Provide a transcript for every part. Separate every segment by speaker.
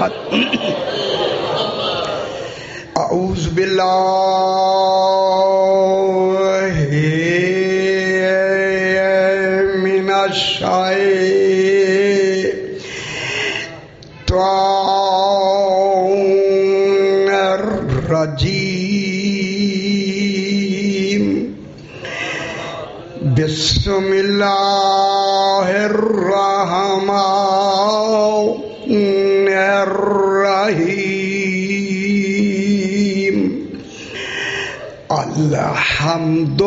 Speaker 1: محمد. اعوذ باللہ من الشیطان الرجیم. بسم اللہ الرحمن الرحیم. الحمد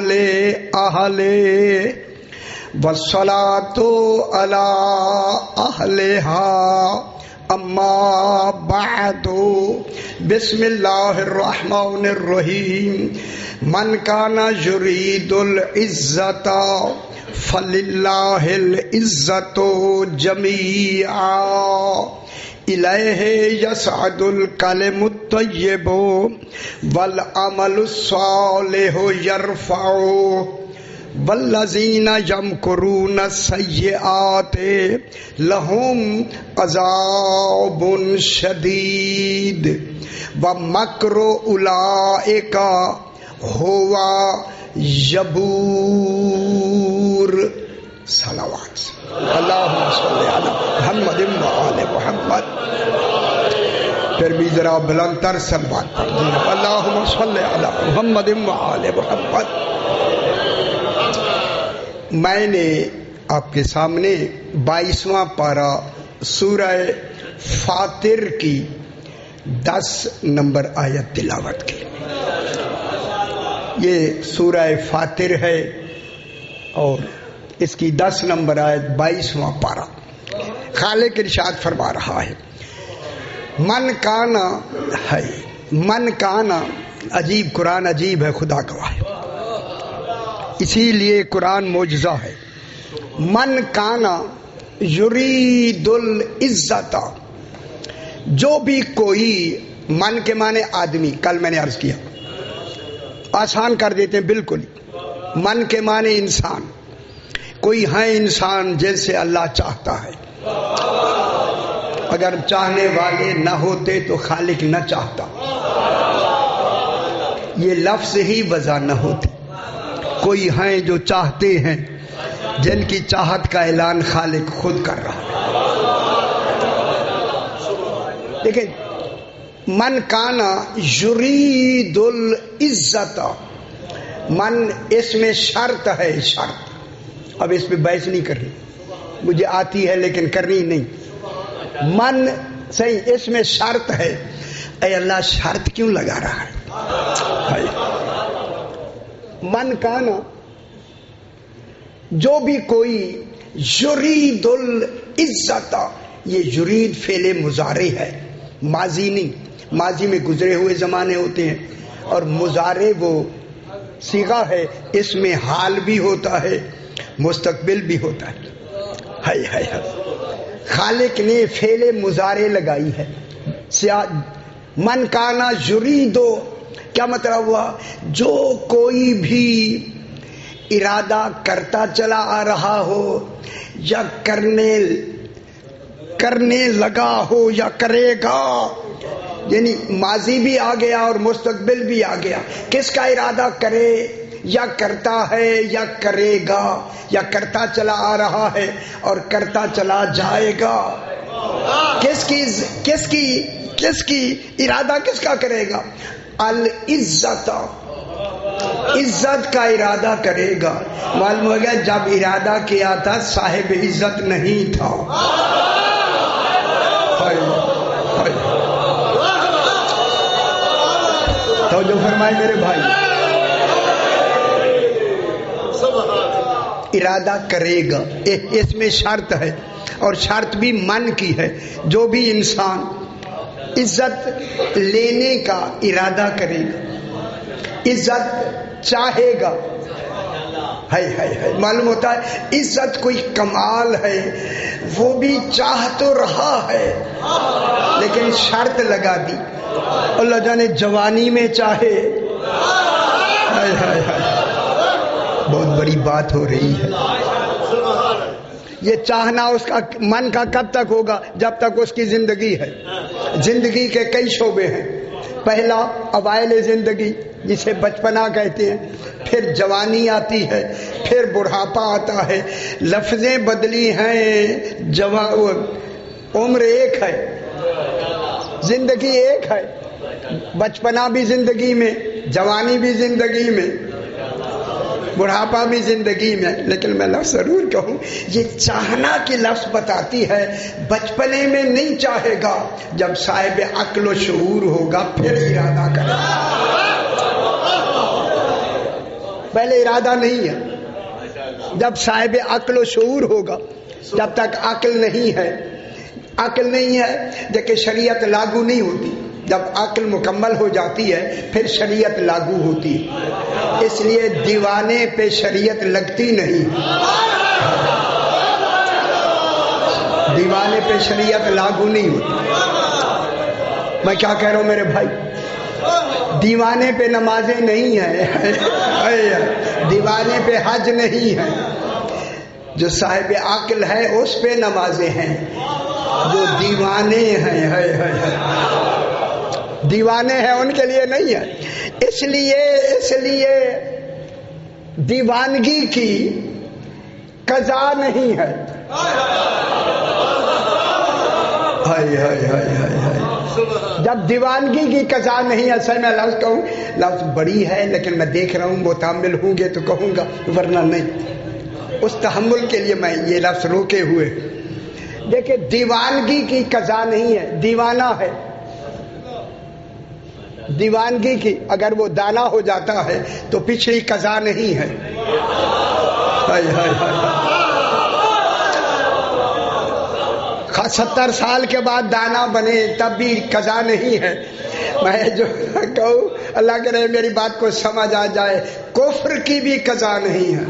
Speaker 1: للہ والصلاة علی اہلہا اما بعد. بسم اللہ الرحمن الرحیم. من کان یرید العزت فللہ العزت جمیعا الیہ یصعد الکلم الطیب والعمل الصالح یرفعہ والذین یمکرون السیئات لہم عذاب شدید ومکر اولئک ہوا یبور. صلوات. اللہم صلی علی محمد و آل محمد. پھر بھی ذرا بلند تر صلوات پڑھ دیں. اللہم صلی علی محمد و آل محمد. میں نے آپ کے سامنے 22واں پارہ سورہ فاطر کی 10 نمبر آیت تلاوت کی. یہ سورہ فاطر ہے اور اس کی 10 نمبر آیت 22واں پارہ. خالق ارشاد فرما رہا ہے من کانا ہے. من کانا عجیب، قرآن عجیب ہے، خدا گواہ ہے، اسی لیے قرآن معجزہ ہے. من کانا یرید العزت، جو بھی کوئی، من کے معنی آدمی، کل میں نے عرض کیا، آسان کر دیتے ہیں بالکل. من کے معنی انسان، کوئی ہے انسان جیسے اللہ چاہتا ہے. اگر چاہنے والے نہ ہوتے تو خالق نہ چاہتا، یہ لفظ ہی وضع نہ ہوتی. کوئی ہیں جو چاہتے ہیں، جن کی چاہت کا اعلان خالق خود کر رہا ہے. دیکھیں، من کانا یرید العزت، من اس میں شرط ہے. شرط، اب اس پہ بحث نہیں کرنی، مجھے آتی ہے لیکن کرنی نہیں. من صحیح، اس میں شرط ہے. اے اللہ، شرط کیوں لگا رہا ہے؟ من کانا، جو بھی کوئی، یرید العزت، یہ یرید فعل مضارع ہے، ماضی نہیں. ماضی میں گزرے ہوئے زمانے ہوتے ہیں اور مضارع وہ صیغہ ہے، اس میں حال بھی ہوتا ہے، مستقبل بھی ہوتا ہے. ہائے ہائے ہائے، خالق نے فعل مضارع لگائی ہے. من کانا یریدو، کیا مطلب ہوا؟ جو کوئی بھی ارادہ کرتا چلا آ رہا ہو یا کرنے لگا ہو یا کرے گا، یعنی ماضی بھی آ گیا اور مستقبل بھی آ گیا. کس کا ارادہ کرے؟ یا کرتا ہے یا کرے گا، یا کرتا چلا آ رہا ہے اور کرتا چلا جائے گا. کس کی ارادہ کس کا کرے گا؟ العزت، عزت کا ارادہ کرے گا. معلوم ہو گیا جب ارادہ کیا تھا صاحب عزت نہیں تھا. توجہ فرمائے میرے بھائی، ارادہ کرے گا، اس میں شرط ہے، اور شرط بھی من کی ہے. جو بھی انسان عزت لینے کا ارادہ کرے گا، عزت چاہے گا، معلوم ہوتا ہے عزت کوئی کمال ہے، وہ بھی چاہ تو رہا ہے لیکن شرط لگا دی. اللہ جانے جوانی میں چاہے، بہت بڑی بات ہو رہی ہے. یہ چاہنا اس کا من کا کب تک ہوگا؟ جب تک اس کی زندگی ہے۔ زندگی کے کئی شعبے ہیں۔ پہلا اوائل زندگی جسے بچپنا کہتے ہیں، پھر جوانی آتی ہے، پھر بڑھاپا آتا ہے۔ لفظیں بدلی ہیں، عمر ایک ہے، زندگی ایک ہے، بچپنا بھی زندگی میں، جوانی بھی زندگی میں، بڑھاپا بھی زندگی میں۔ لیکن میں لفظ ضرور کہوں، یہ چاہنا کی لفظ بتاتی ہے بچپنے میں نہیں چاہے گا، جب صاحب عقل و شعور ہوگا پھر ارادہ کرے گا۔ پہلے ارادہ نہیں ہے۔ جب صاحب عقل و شعور ہوگا، جب تک عقل نہیں ہے، عقل نہیں ہے دیکھیں شریعت لاگو نہیں ہوتی۔ جب عقل مکمل ہو جاتی ہے پھر شریعت لاگو ہوتی ہے۔ اس لیے دیوانے پہ شریعت لگتی نہیں، دیوانے پہ شریعت لاگو نہیں ہوتی۔ میں کیا کہہ رہا ہوں میرے بھائی؟ دیوانے پہ نمازیں نہیں ہیں، دیوانے پہ حج نہیں ہے۔ جو صاحب عقل ہے اس پہ نمازیں ہیں، جو دیوانے ہیں دیوانے ہیں ان کے لیے نہیں ہے۔ اس لیے دیوانگی کی قضا نہیں ہے۔ جب دیوانگی کی قضا نہیں ہے، اصل میں لفظ کہوں، لفظ بڑی ہے لیکن میں دیکھ رہا ہوں متحمل ہوں گے تو کہوں گا، ورنہ نہیں۔ اس تحمل کے لیے میں یہ لفظ روکے ہوئے۔ دیکھیں دیوانگی کی قضا نہیں ہے، دیوانہ ہے۔ دیوانگی کی اگر وہ دانا ہو جاتا ہے تو پچھلی قضا نہیں ہے۔ 70 سال کے بعد دانا بنے تب بھی قضا نہیں ہے۔ میں جو کہوں اللہ کرے میری بات کو سمجھ آ جائے، کفر کی بھی قضا نہیں ہے۔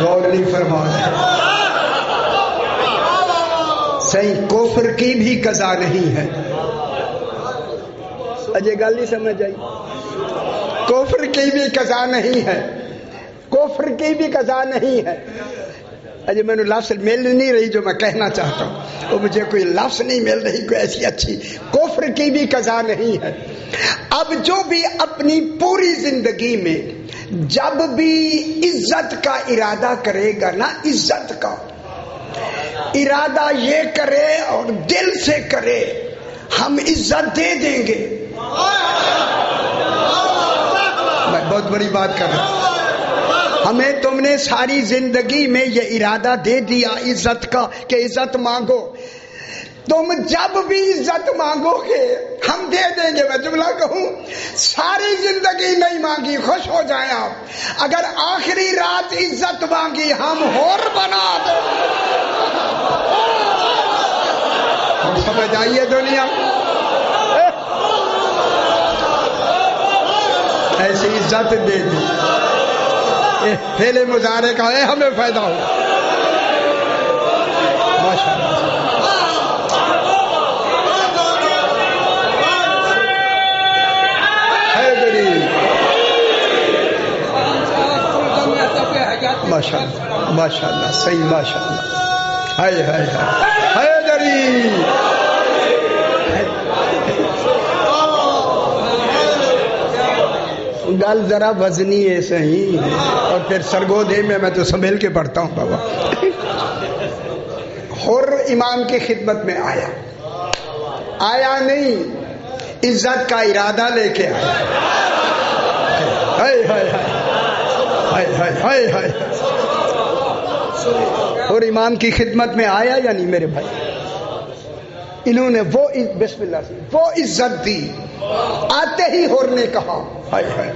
Speaker 1: غور نہیں فرمایا، صحیح، کفر کی بھی قضا نہیں ہے۔ اجے گل نہیں سمجھ آئی؟ کفر کی بھی قضا نہیں ہے، کفر کی بھی قضا نہیں ہے۔ اجے میں نے لفظ مل نہیں رہی جو میں کہنا چاہتا ہوں، وہ مجھے کوئی لفظ نہیں مل رہی کوئی ایسی اچھی۔ کفر کی بھی قضا نہیں ہے۔ اب جو بھی اپنی پوری زندگی میں جب بھی عزت کا ارادہ کرے گا نا، عزت کا ارادہ یہ کرے اور دل سے کرے ہم عزت دے دیں گے۔ میں بہت بڑی بات کر رہا ہوں۔ ہمیں تم نے ساری زندگی میں یہ ارادہ دے دیا عزت کا کہ عزت مانگو، تم جب بھی عزت مانگو گے ہم دے دیں گے۔ میں جملہ کہوں، ساری زندگی نہیں مانگی، خوش ہو جائیں آپ، اگر آخری رات عزت مانگی ہم ہور بنا دیں۔ سمجھ آئیے دنیا، ایسی عزت دے دی، پھیلے مظاہرے کا ہے ہمیں فائدہ ہو۔ ماشاءاللہ، ماشاءاللہ ماشاءاللہ، صحیح، ماشاءاللہ، ہائے ہائے ہائے حیدری۔ گل ذرا وزنی ہے صحیح، اور پھر سرگودے میں تو سنبھل کے پڑھتا ہوں بابا۔ حر امام کی خدمت میں آیا نہیں، عزت کا ارادہ لے کے آیا۔ ہائے ہائے ہائے ہائے ہائے ہائے، اور امام کی خدمت میں آیا یا نہیں میرے بھائی؟ انہوں نے وہ بسم اللہ سے وہ عزت دی، آتے ہی حر نے کہا ہائے ہائے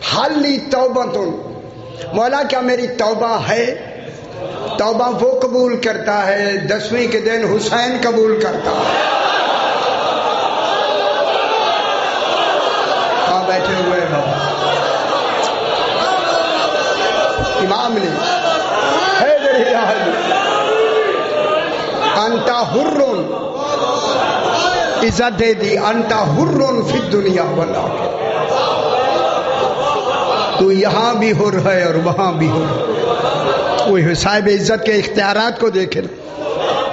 Speaker 1: حالی توبتن، مولا کیا میری توبہ ہے؟ توبہ وہ قبول کرتا ہے 10ویں کے دن حسین قبول کرتا ہے۔ کہاں بیٹھے ہوئے بابا امام نے انتا حرن عزت دے دی، انتا حرن فی الدنیا والآخرہ، تو یہاں بھی حر ہے اور وہاں بھی حر۔ وہی صاحب عزت کے اختیارات کو دیکھیں،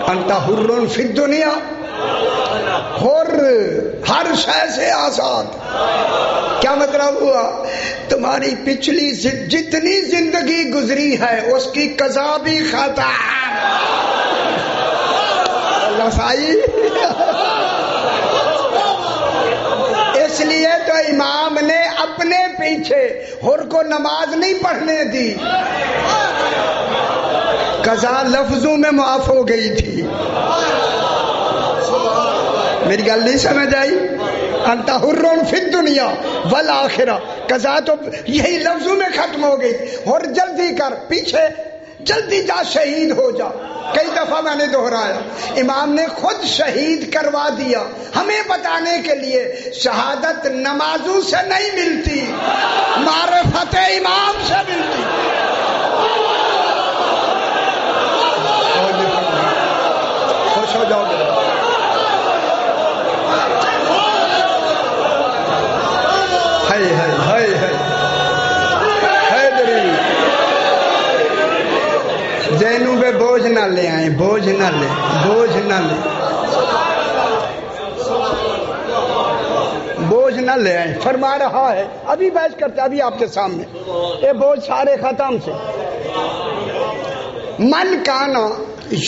Speaker 1: انت حر فی الدنیا، حر ہر شے سے آزاد۔ کیا مطلب ہوا؟ تمہاری پچھلی جتنی زندگی گزری ہے اس کی قضا بھی ختم۔ اللہ صحیح۔ اس لیے تو امام نے اپنے پیچھے حر کو نماز نہیں پڑھنے دی، قضا لفظوں میں معاف ہو گئی تھی۔ میری گل نہیں سمجھ آئی؟ انت حر فی الدنیا والآخرہ، قضا تو یہی لفظوں میں ختم ہو گئی۔ اور جلدی کر، پیچھے جلدی جا، شہید ہو جا۔ کئی دفعہ میں نے دہرایا، امام نے خود شہید کروا دیا ہمیں بتانے کے لیے شہادت نمازوں سے نہیں ملتی، معرفت امام سے ملتی۔ خوش ہو جاؤ گے۔ ذہنوں پہ بوجھ نہ لے آئیں، بوجھ نہ لے، بوجھ نہ لے، بوجھ نہ لے آئیں۔ فرما رہا ہے، ابھی بحث کرتے ابھی آپ کے سامنے، یہ بوجھ سارے ختم سے۔ من کانا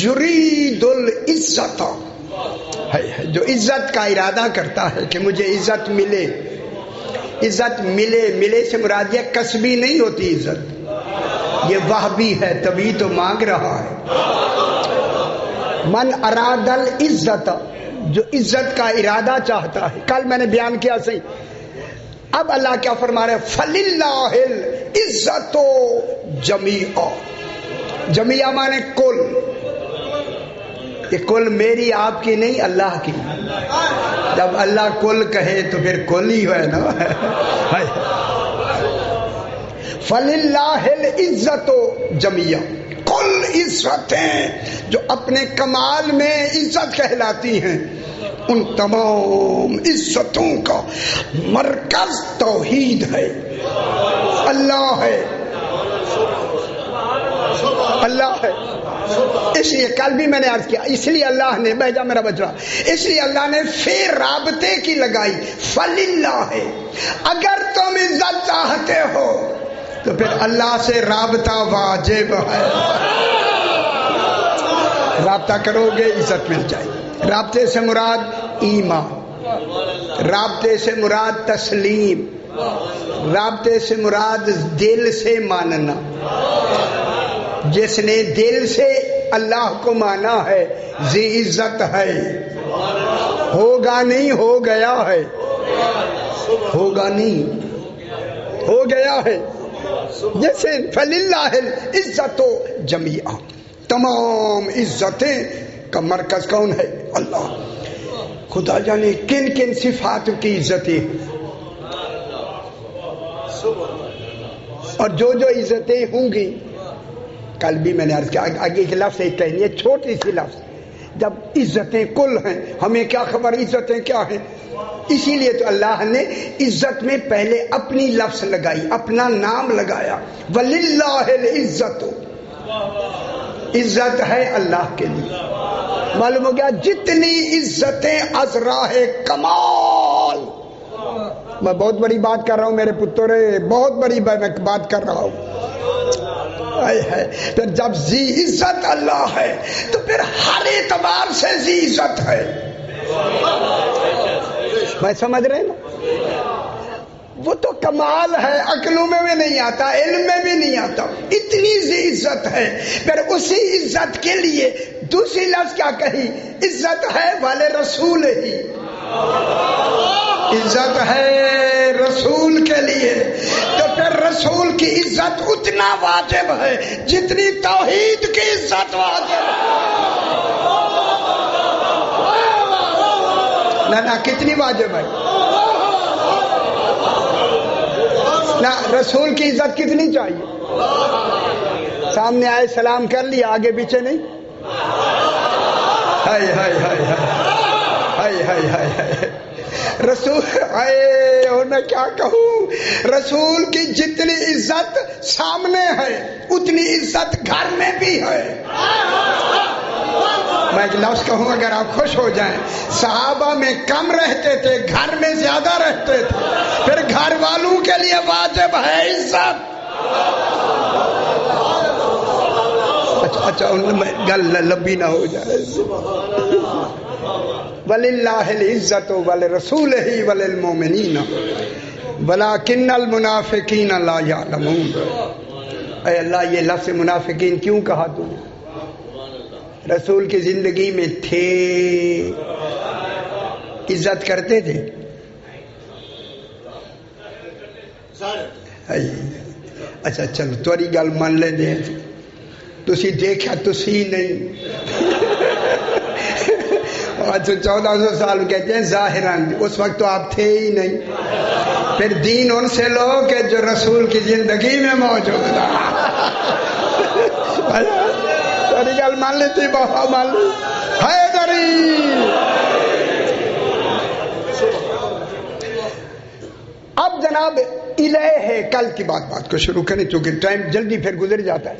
Speaker 1: یرید العزت، جو عزت کا ارادہ کرتا ہے کہ مجھے عزت ملے، عزت ملے، ملے سے مراد یہ کسبی نہیں ہوتی عزت، یہ وہبی ہے، تبھی تو مانگ رہا ہے۔ من اراد العزت، جو عزت کا ارادہ چاہتا ہے، کل میں نے بیان کیا صحیح۔ اب اللہ کیا فرما رہے؟ فللہ العزت جمیعا، جمیعا مانے کل، یہ کل میری آپ کی نہیں، اللہ کی۔ جب اللہ کل کہے تو پھر کل ہی ہے نا۔ فللہ العزت جمیعا، کل عزتیں جو اپنے کمال میں عزت کہلاتی ہیں، ان تمام عزتوں کا مرکز توحید ہے، اللہ ہے، اللہ ہے۔ اس لیے کل بھی میں نے عرض کیا، اس لیے اللہ نے بھیجا میرا بچہ، اس لیے اللہ نے پھر رابطے کی لگائی، فللہ ہے۔ اگر تم عزت چاہتے ہو تو پھر اللہ سے رابطہ واجب ہے، رابطہ کرو گے عزت مل جائے۔ رابطے سے مراد ایمان، رابطے سے مراد تسلیم، رابطے سے مراد دل سے ماننا۔ جس نے دل سے اللہ کو مانا ہے ذی عزت ہے، ہوگا نہیں، ہو گیا ہے، ہوگا نہیں، ہو گیا ہے۔ جیسے فللہ العزت جمیعا، تمام عزتیں کا مرکز کون ہے؟ اللہ۔ خدا جانے کن کن صفات کی عزتیں، اور جو جو عزتیں ہوں گی، کل بھی میں نے عرض کیا، آگے کے لفظ ایک کہیں گے، چھوٹی سی لفظ، جب عزتیں کل ہیں، ہمیں کیا خبر عزتیں کیا ہیں؟ اسی لیے تو اللہ نے عزت میں پہلے اپنی لفظ لگائی، اپنا نام لگایا، وَلِلَّهِ الْعِزَّةُ، عزت ہے اللہ کے لیے۔ معلوم ہو گیا جتنی عزتیں از راہ کمال، میں بہت بڑی بات کر رہا ہوں میرے پترے، بہت بڑی بات کر رہا ہوں۔ پھر جب ذی عزت اللہ ہے تو پھر ہر اعتبار سے ذی عزت ہے۔ میں سمجھ رہے نا؟ وہ تو کمال ہے، عقلوں میں بھی نہیں آتا، علم میں بھی نہیں آتا، اتنی ذی عزت ہے۔ پھر اسی عزت کے لیے دوسری لفظ کیا کہی؟ عزت ہے والے رسول ہی، عزت ہے رسول کے لیے، تو پھر رسول کی عزت اتنا واجب ہے جتنی توحید کی عزت واجب ہے۔ نہ کتنی واجب ہے؟ نہ رسول کی عزت کتنی چاہیے؟ سامنے آئے سلام کر لیا، آگے پیچھے نہیں۔ ہائے ہائے ہائے ہائے ہائے ہائے ہائے، رسول آئے اور میں کیا کہوں، رسول کی جتنی عزت سامنے ہے اتنی عزت گھر میں بھی ہے۔ میں ایک لفظ کہوں اگر آپ خوش ہو جائیں، صحابہ میں کم رہتے تھے، گھر میں زیادہ رہتے تھے، پھر گھر والوں کے لیے واجب ہے عزت۔ اچھا گل لمبی نہ ہو جائے۔ وَلِلَّهِ الْعِزَّةُ وَلِرَسُولِهِ وَلِلْمُؤْمِنِينَ وَلَكِنَّ الْمُنَافِقِينَ لَا يَعْلَمُونَ۔ اے اللہ یہ لفظ منافقین کیوں کہا تو نے؟ رسول کی زندگی میں تھے، عزت کرتے تھے؟ اچھا چلو توری گل مان لے دیں، تسی دیکھا تسی نہیں۔ آج 1400 سال کہتے ہیں ظاہراً، اس وقت تو آپ تھے ہی نہیں۔ پھر دین ان سے لو کہ جو رسول کی زندگی میں موجود تھا۔ توری گل مان لیتی، بہت مان لی حیدری۔ اب جناب الہ کل کی بات کو شروع کریں چونکہ ٹائم جلدی پھر گزر جاتا ہے۔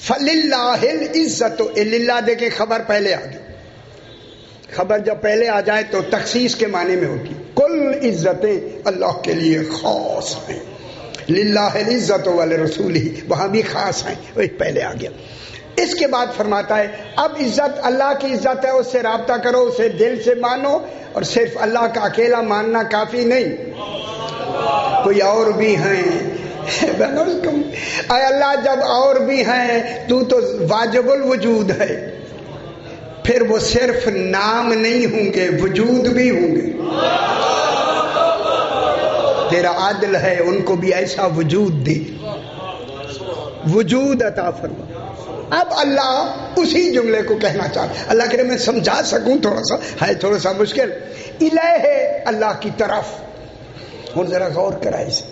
Speaker 1: فَلِلَّهِ الْعِزَّةُ، للہ دیکھیں خبر پہلے آ گئی، خبر جب پہلے آ جائے تو تخصیص کے معنی میں ہوتی، کل عزتیں اللہ کے لیے خاص ہیں۔ للہ العزة وَلِرَسُولِهِ وہاں بھی خاص ہیں، وہ پہلے آ گیا۔ اس کے بعد فرماتا ہے اب عزت اللہ کی عزت ہے، اس سے رابطہ کرو، اسے دل سے مانو، اور صرف اللہ کا اکیلا ماننا کافی نہیں، کوئی اور بھی ہیں۔ اے اللہ جب اور بھی ہیں تو واجب الوجود ہے، پھر وہ صرف نام نہیں ہوں گے، وجود بھی ہوں گے۔ تیرا عادل ہے ان کو بھی ایسا وجود دے، وجود عطا فرما۔ اب اللہ اسی جملے کو کہنا چاہتا، اللہ کرے میں سمجھا سکوں، تھوڑا سا مشکل۔ الہ اللہ کی طرف، اور ذرا غور کرائے اسے،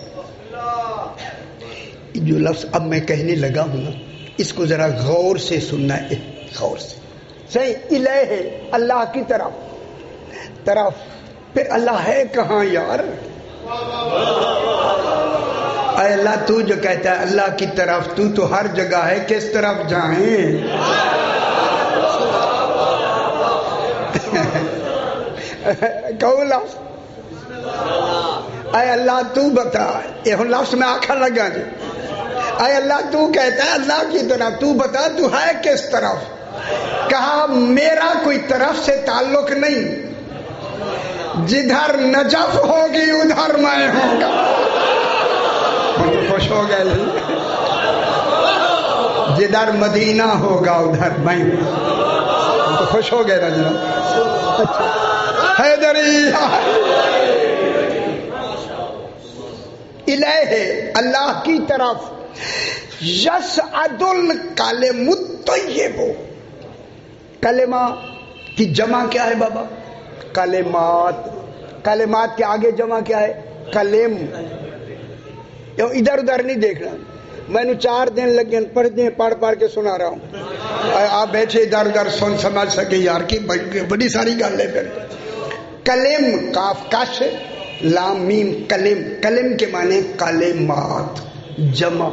Speaker 1: جو لفظ اب میں کہنے لگا ہوں نا اس کو ذرا غور سے سننا ہے، غور سے صحیح۔ الہ اللہ کی طرف، پھر اللہ ہے کہاں یار؟ اے اللہ تو جو کہتا ہے اللہ کی طرف، تو ہر جگہ ہے، کس طرف جائیں؟ کہو لفظ، اے اللہ تو بتا، یہ لفظ میں آخر لگا جی، اے اللہ تو کہتا ہے اللہ کی طرف، تو بتا تو ہے کس طرف؟ کہا میرا کوئی طرف سے تعلق نہیں، جدھر نجف ہوگی ادھر میں ہوں گا۔ خوش ہو گئے، جدھر مدینہ ہوگا ادھر میں ہوں، تو خوش ہو گئے نا جناب۔ حیدری الہ اللہ کی طرف، یسعد الکلم الطیب، کلمہ کی جمع کیا ہے بابا؟ کلمات، کلمات کے آگے جمع کیا ہے؟ کلم۔ ادھر ادھر نہیں دیکھنا، میں نے 4 دن لگے پڑھ کے سنا رہا ہوں، آپ بیٹھے ادھر ادھر سن سمجھ سکے یار کی بڑی ساری گل ہے۔ پھر کلم، کاف کش لام میم، کلم، کلم کے معنی کلمات، جمع،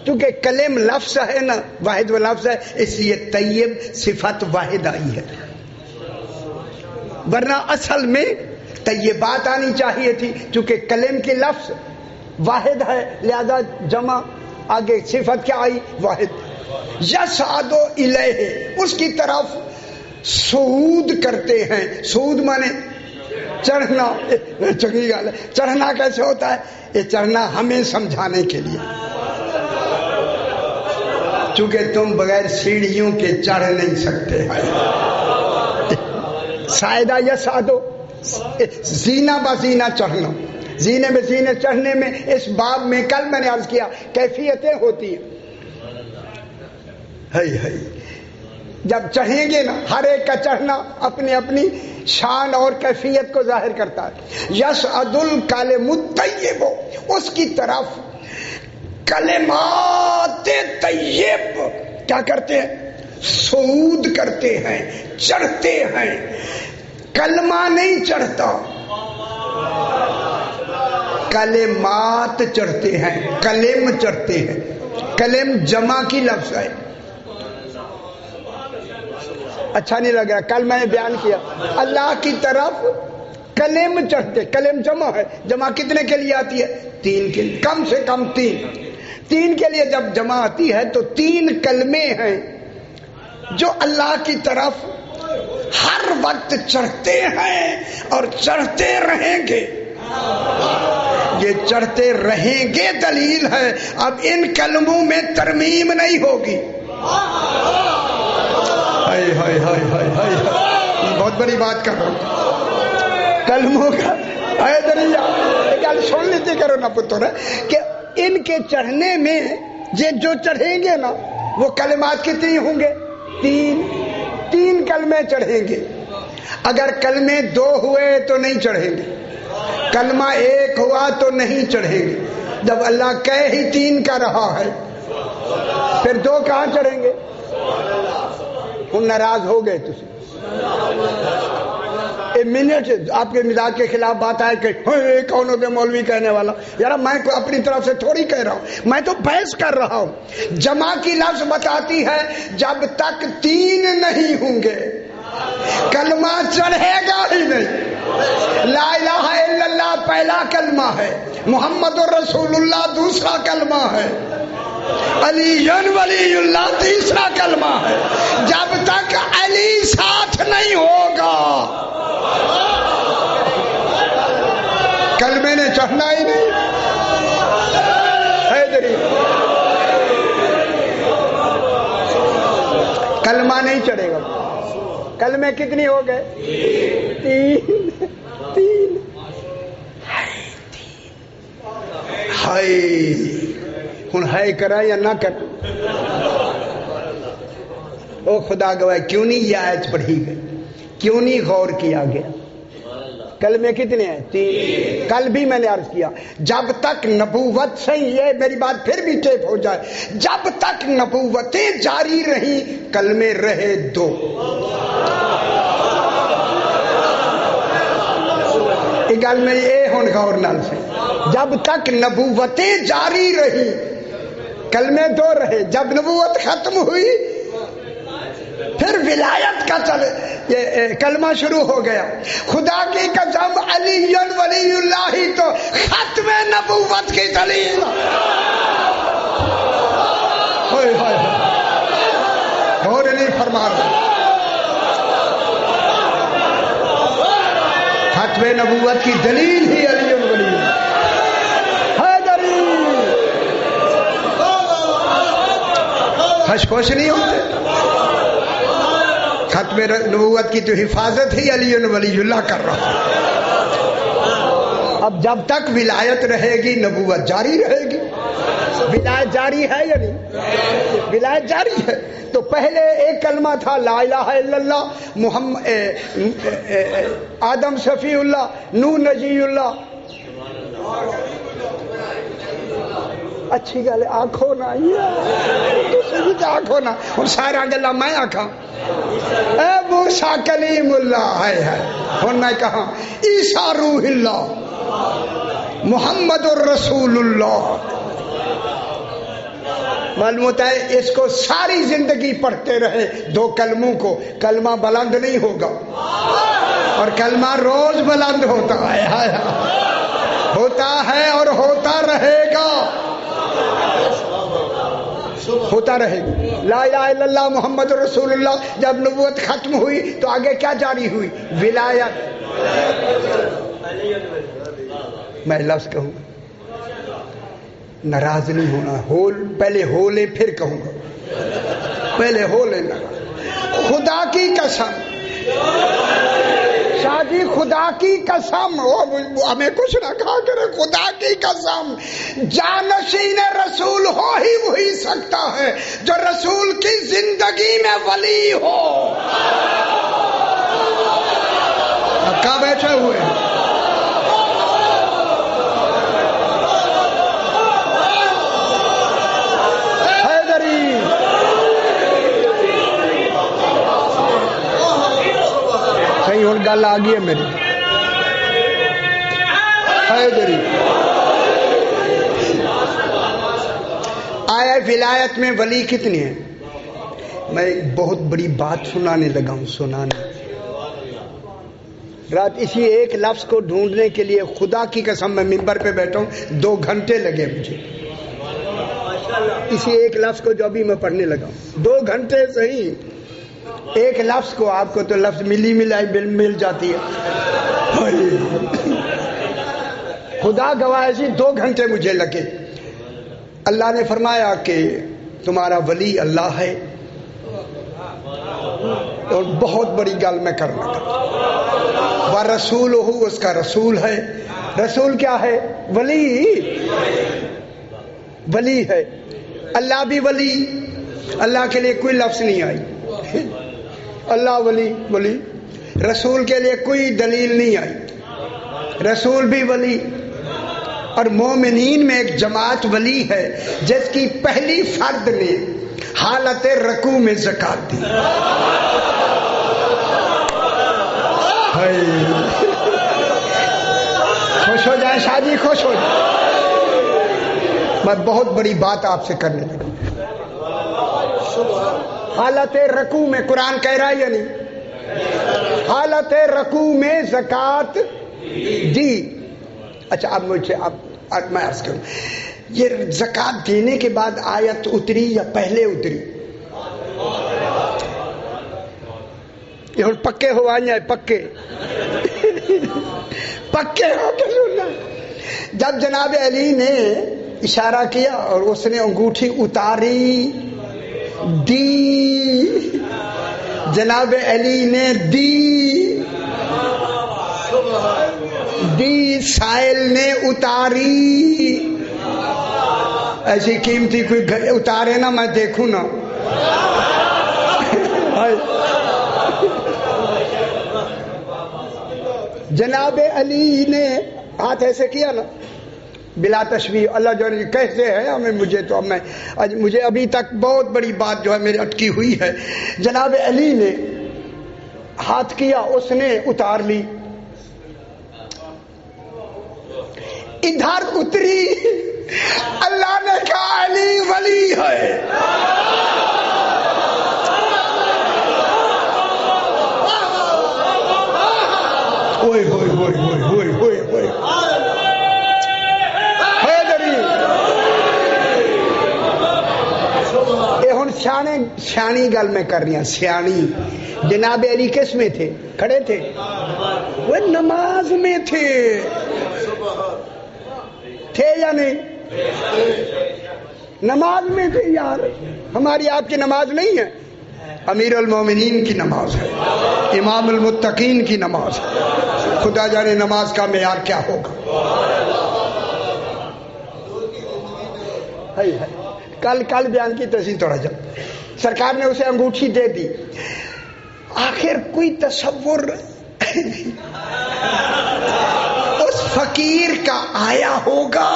Speaker 1: کیونکہ کلم لفظ ہے نا، واحد و لفظ ہے، اس لیے طیب صفت واحد آئی ہے، ورنہ اصل میں طیبات آنی چاہیے تھی، چونکہ کلم کی لفظ واحد ہے لہذا جمع، آگے صفت کیا آئی؟ واحد۔ یسعد الیہ، اس کی طرف صعود کرتے ہیں، صعود مانے چڑھنا، چنگی گل ہے۔ چڑھنا کیسے ہوتا ہے؟ یہ چڑھنا ہمیں سمجھانے کے لیے، چونکہ تم بغیر سیڑھیوں کے چڑھ نہیں سکتے ہیں۔ سائدہ یسعدو، زینہ بزینہ چڑھنا، زینے بزینے چڑھنے میں اس باب میں کل میں نے عرض کیا کیفیتیں ہوتی ہیں، جب چڑھیں گے نا ہر ایک کا چڑھنا اپنی اپنی شان اور کیفیت کو ظاہر کرتا ہے۔ یسعد الکلم الطیب، اس کی طرف کلمات طیب کیا کرتے ہیں؟ صعود کرتے ہیں، چڑھتے ہیں۔ کلمہ نہیں چڑھتا، کلمات چڑھتے ہیں، کلم چڑھتے ہیں. کلم جمع کی لفظ ہے. اچھا نہیں لگ رہا؟ کل میں نے بیان کیا اللہ کی طرف کلم چڑھتے. کلم جمع ہے. جمع کتنے کے لیے آتی ہے؟ 3 کے لیے، کم سے کم 3 کے لیے جب جمع آتی ہے تو 3 کلمے ہیں جو اللہ کی طرف ہر وقت چڑھتے ہیں اور چڑھتے رہیں گے. یہ چڑھتے رہیں گے دلیل ہے. اب ان کلموں میں ترمیم نہیں ہوگی. ہائے ہائے ہائے ہائے ہائے، بہت بڑی بات کر رہا ہوں کلموں کا. گل سن لیتے کرو نا پتر، کہ ان کے چڑھنے میں یہ جو چڑھیں گے نا وہ کلمات کتنی ہوں گے؟ 3 کلمے چڑھیں گے. اگر کلمے 2 ہوئے تو نہیں چڑھیں گے، کلمہ 1 ہوا تو نہیں چڑھیں گے. جب اللہ کہہ ہی 3 کا رہا ہے پھر 2 کہاں چڑھیں گے؟ ہم ناراض ہو گئے. تھی ایک منٹ آپ کے مزاج کے خلاف بات آئے کہ کون ہو گیا مولوی کہنے والا. یار میں اپنی طرف سے تھوڑی کہہ رہا ہوں، میں تو بحث کر رہا ہوں. جمع کی لفظ بتاتی ہے جب تک 3 نہیں ہوں گے کلمہ چڑھے گا ہی نہیں. لا الہ الا اللہ پہلا کلمہ ہے، محمد رسول اللہ دوسرا کلمہ ہے، علی ولی اللہ تیسرا کلمہ ہے. جب تک علی ساتھ نہیں ہوگا کلمے نے چڑھنا ہی نہیں. حیدری کلمہ نہیں چڑھے گا. کلمے کتنی ہو گئے؟ 3. ہائے ہن ہے کرا یا نہ کر؟ او خدا گواہ کیوں نہیں یہ آیت پڑھی گئی؟ کیوں نہیں غور کیا گیا؟ کلمے کتنے ہیں؟ 3. کل بھی میں نے عرض کیا جب تک نبوت سے، یہ میری بات پھر بھی ٹیپ ہو جائے، جب تک نبوتیں جاری رہیں کلمے رہے 2. یہ گل میری اے ہن غور نال سے، جب تک نبوتیں جاری رہی کلمے 2 رہے. جب نبوت ختم ہوئی پھر ولایت کا یہ کلمہ شروع ہو گیا. خدا کی قسم علی ولی اللہ ہی تو ختم نبوت کی دلیل. غور نہیں فرما رہا. ختم نبوت کی دلیل ہی علی ولی اللہ. خوش نہیں ہوتے؟ ختم نبوت کی تو حفاظت ہی علی ولی اللہ کر رہا. اب جب تک ولایت رہے گی نبوت جاری رہے گی. ولایت جاری ہے یا نہیں؟ ولایت جاری ہے. تو پہلے ایک کلمہ تھا لا الہ الا اللہ، محمد آدم صفی اللہ، نوح نجی اللہ. اچھی گل آنکھوں نہ آنکھوں نہ ہوں سارا گلا میں آخا اے موسیٰ کلیم اللہ ہے. ہوں میں کہا عیسیٰ روح اللہ، محمد الرسول اللہ. معلوم ہوتا ہے اس کو ساری زندگی پڑھتے رہے 2 کلموں کو، کلمہ بلند نہیں ہوگا. اور کلمہ روز بلند ہوتا ہے، ہوتا ہے اور ہوتا رہے گا، ہوتا رہے گا. لا الہ الا اللہ محمد رسول اللہ. جب نبوت ختم ہوئی تو آگے کیا جاری ہوئی؟ ولایت. میں لفظ کہوں گا ناراض نہیں ہونا، پہلے ہو لے پھر کہوں گا، پہلے ہو لینا. خدا کی قسم شاہ جی، خدا کی قسم ہمیں کچھ نہ کہا کرے. خدا کی قسم جانشین رسول ہو ہی وہی سکتا ہے جو رسول کی زندگی میں ولی ہو. کہاں بیٹھے ہوئے ہیں؟ ہوں گل آ گئی ہے میری حیدری آیا ولایت میں ولی کتنے ہیں؟ میں بہت بڑی بات سنانے لگا ہوں. سنانے رات اسی ایک لفظ کو ڈھونڈنے کے لیے خدا کی قسم میں ممبر پہ بیٹھا ہوں 2 گھنٹے لگے مجھے اسی ایک لفظ کو جو ابھی میں پڑھنے لگا ہوں. 2 گھنٹے صحیح ایک لفظ کو. آپ کو تو لفظ مل جاتی ہے. خدا گواہ جی 2 گھنٹے مجھے لگے. اللہ نے فرمایا کہ تمہارا ولی اللہ ہے اور بہت بڑی گل میں کرنا تھا. وَرَسُولُهُ اس کا رسول ہے. رسول کیا ہے؟ ولی ہے. اللہ بھی ولی. اللہ کے لیے کوئی لفظ نہیں آئی. اللہ ولی. رسول کے لیے کوئی دلیل نہیں آئی. رسول بھی ولی. اور مومنین میں ایک جماعت ولی ہے جس کی پہلی فرد نے حالت رکوع میں زکات دی. خوش ہو جائیں شاہ جی, خوش ہو جائیں. میں بہت بڑی بات آپ سے کرنے لگا. حالت رکوع میں قرآن کہہ رہا ہے یا نہیں؟ حالت رکوع میں زکات دی. اچھا اب مجھے اب میں عرض کروں یہ زکات دینے کے بعد آیت اتری یا پہلے اتری؟ یہ ہوں پکے ہو آئیں پکے ہو کے سننا. جب جناب علی نے اشارہ کیا اور اس نے انگوٹھی اتاری دی, جناب علی نے دی, سائل نے اتاری. ایسی قیمتی کوئی اتارے نا میں دیکھوں نا. جناب علی نے ہاتھ ایسے کیا نا بلا تشبیہ. اللہ جو کیسے ہے ہمیں مجھے تو مجھے ابھی تک بہت بڑی بات جو ہے میری اٹکی ہوئی ہے. جناب علی نے ہاتھ کیا, اس نے اتار لی. ادھر اتری, اللہ نے کہا علی ولی ہے. ہوئے ہوئے ہوئے ہوئے ہوئے ہوئے اے ہن سیانی گل میں کر رہی ہوں. سیانی جناب علی کس میں تھے؟ کھڑے تھے, وہ نماز میں تھے یا نہیں؟ نماز میں تھے یار. ہماری آپ کی نماز نہیں ہے, امیر المومنین کی نماز ہے, امام المتقین کی نماز ہے. خدا جانے نماز کا معیار کیا ہوگا. کل بیان کی تفصیل تھوڑا جب سرکار نے اسے انگوٹھی دے دی. آخر کوئی تصور اس فقیر کا آیا ہوگا.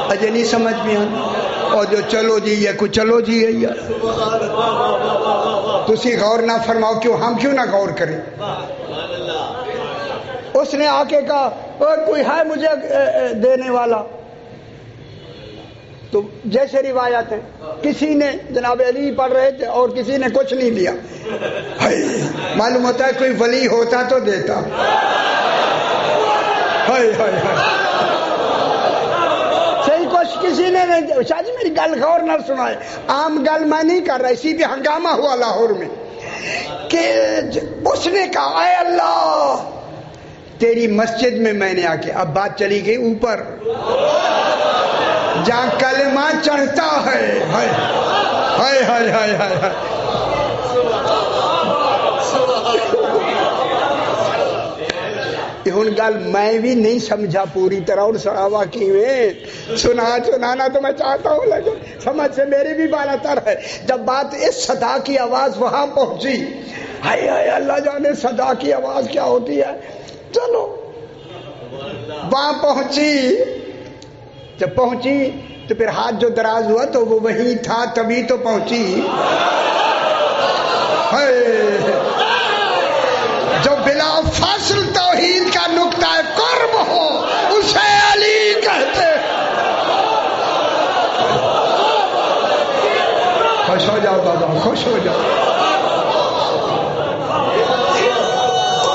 Speaker 1: اجے نہیں سمجھ میں آنا. اور جو چلو جی یہ کچھ چلو جی ہے یار, تسی غور نہ فرماؤ. کیوں ہم کیوں نہ غور کریں؟ اس نے آ کے کہا کوئی ہے مجھے دینے والا؟ تو جیسے روایت ہے کسی نے جناب علی پڑھ رہے تھے اور کسی نے کچھ نہیں دیا. معلوم ہوتا ہے کوئی ولی ہوتا تو دیتا. صحیح کچھ کسی نے نہیں. شاہ جی میری گل غور نہ سنائے, عام گل میں نہیں کر رہا. اسی بھی ہنگامہ ہوا لاہور میں کہ اس نے کہا اے اللہ تیری مسجد میں نے آ کے, اب بات چلی گئی اوپر جہاں کلمہ چڑھتا ہے. ہائے ہائے ہائے ہائے ہائے. ہن گل میں بھی نہیں سمجھا پوری طرح, اور سراوا کی میں سنانا تو میں چاہتا ہوں لیکن سمجھ سے میری بھی بالا تر ہے. جب بات اس صدا کی آواز وہاں پہنچی, ہائے ہائے اللہ جانے صدا کی آواز کیا ہوتی ہے. چلو وہاں پہنچی جب پہنچی تو پھر ہاتھ جو دراز ہوا تو وہ وہیں تھا، تبھی تو پہنچی. جو بلا فاصل توحید کا نقطہ قرب ہو اسے علی کہتے. خوش ہو جاؤ بابا، خوش ہو جاؤ.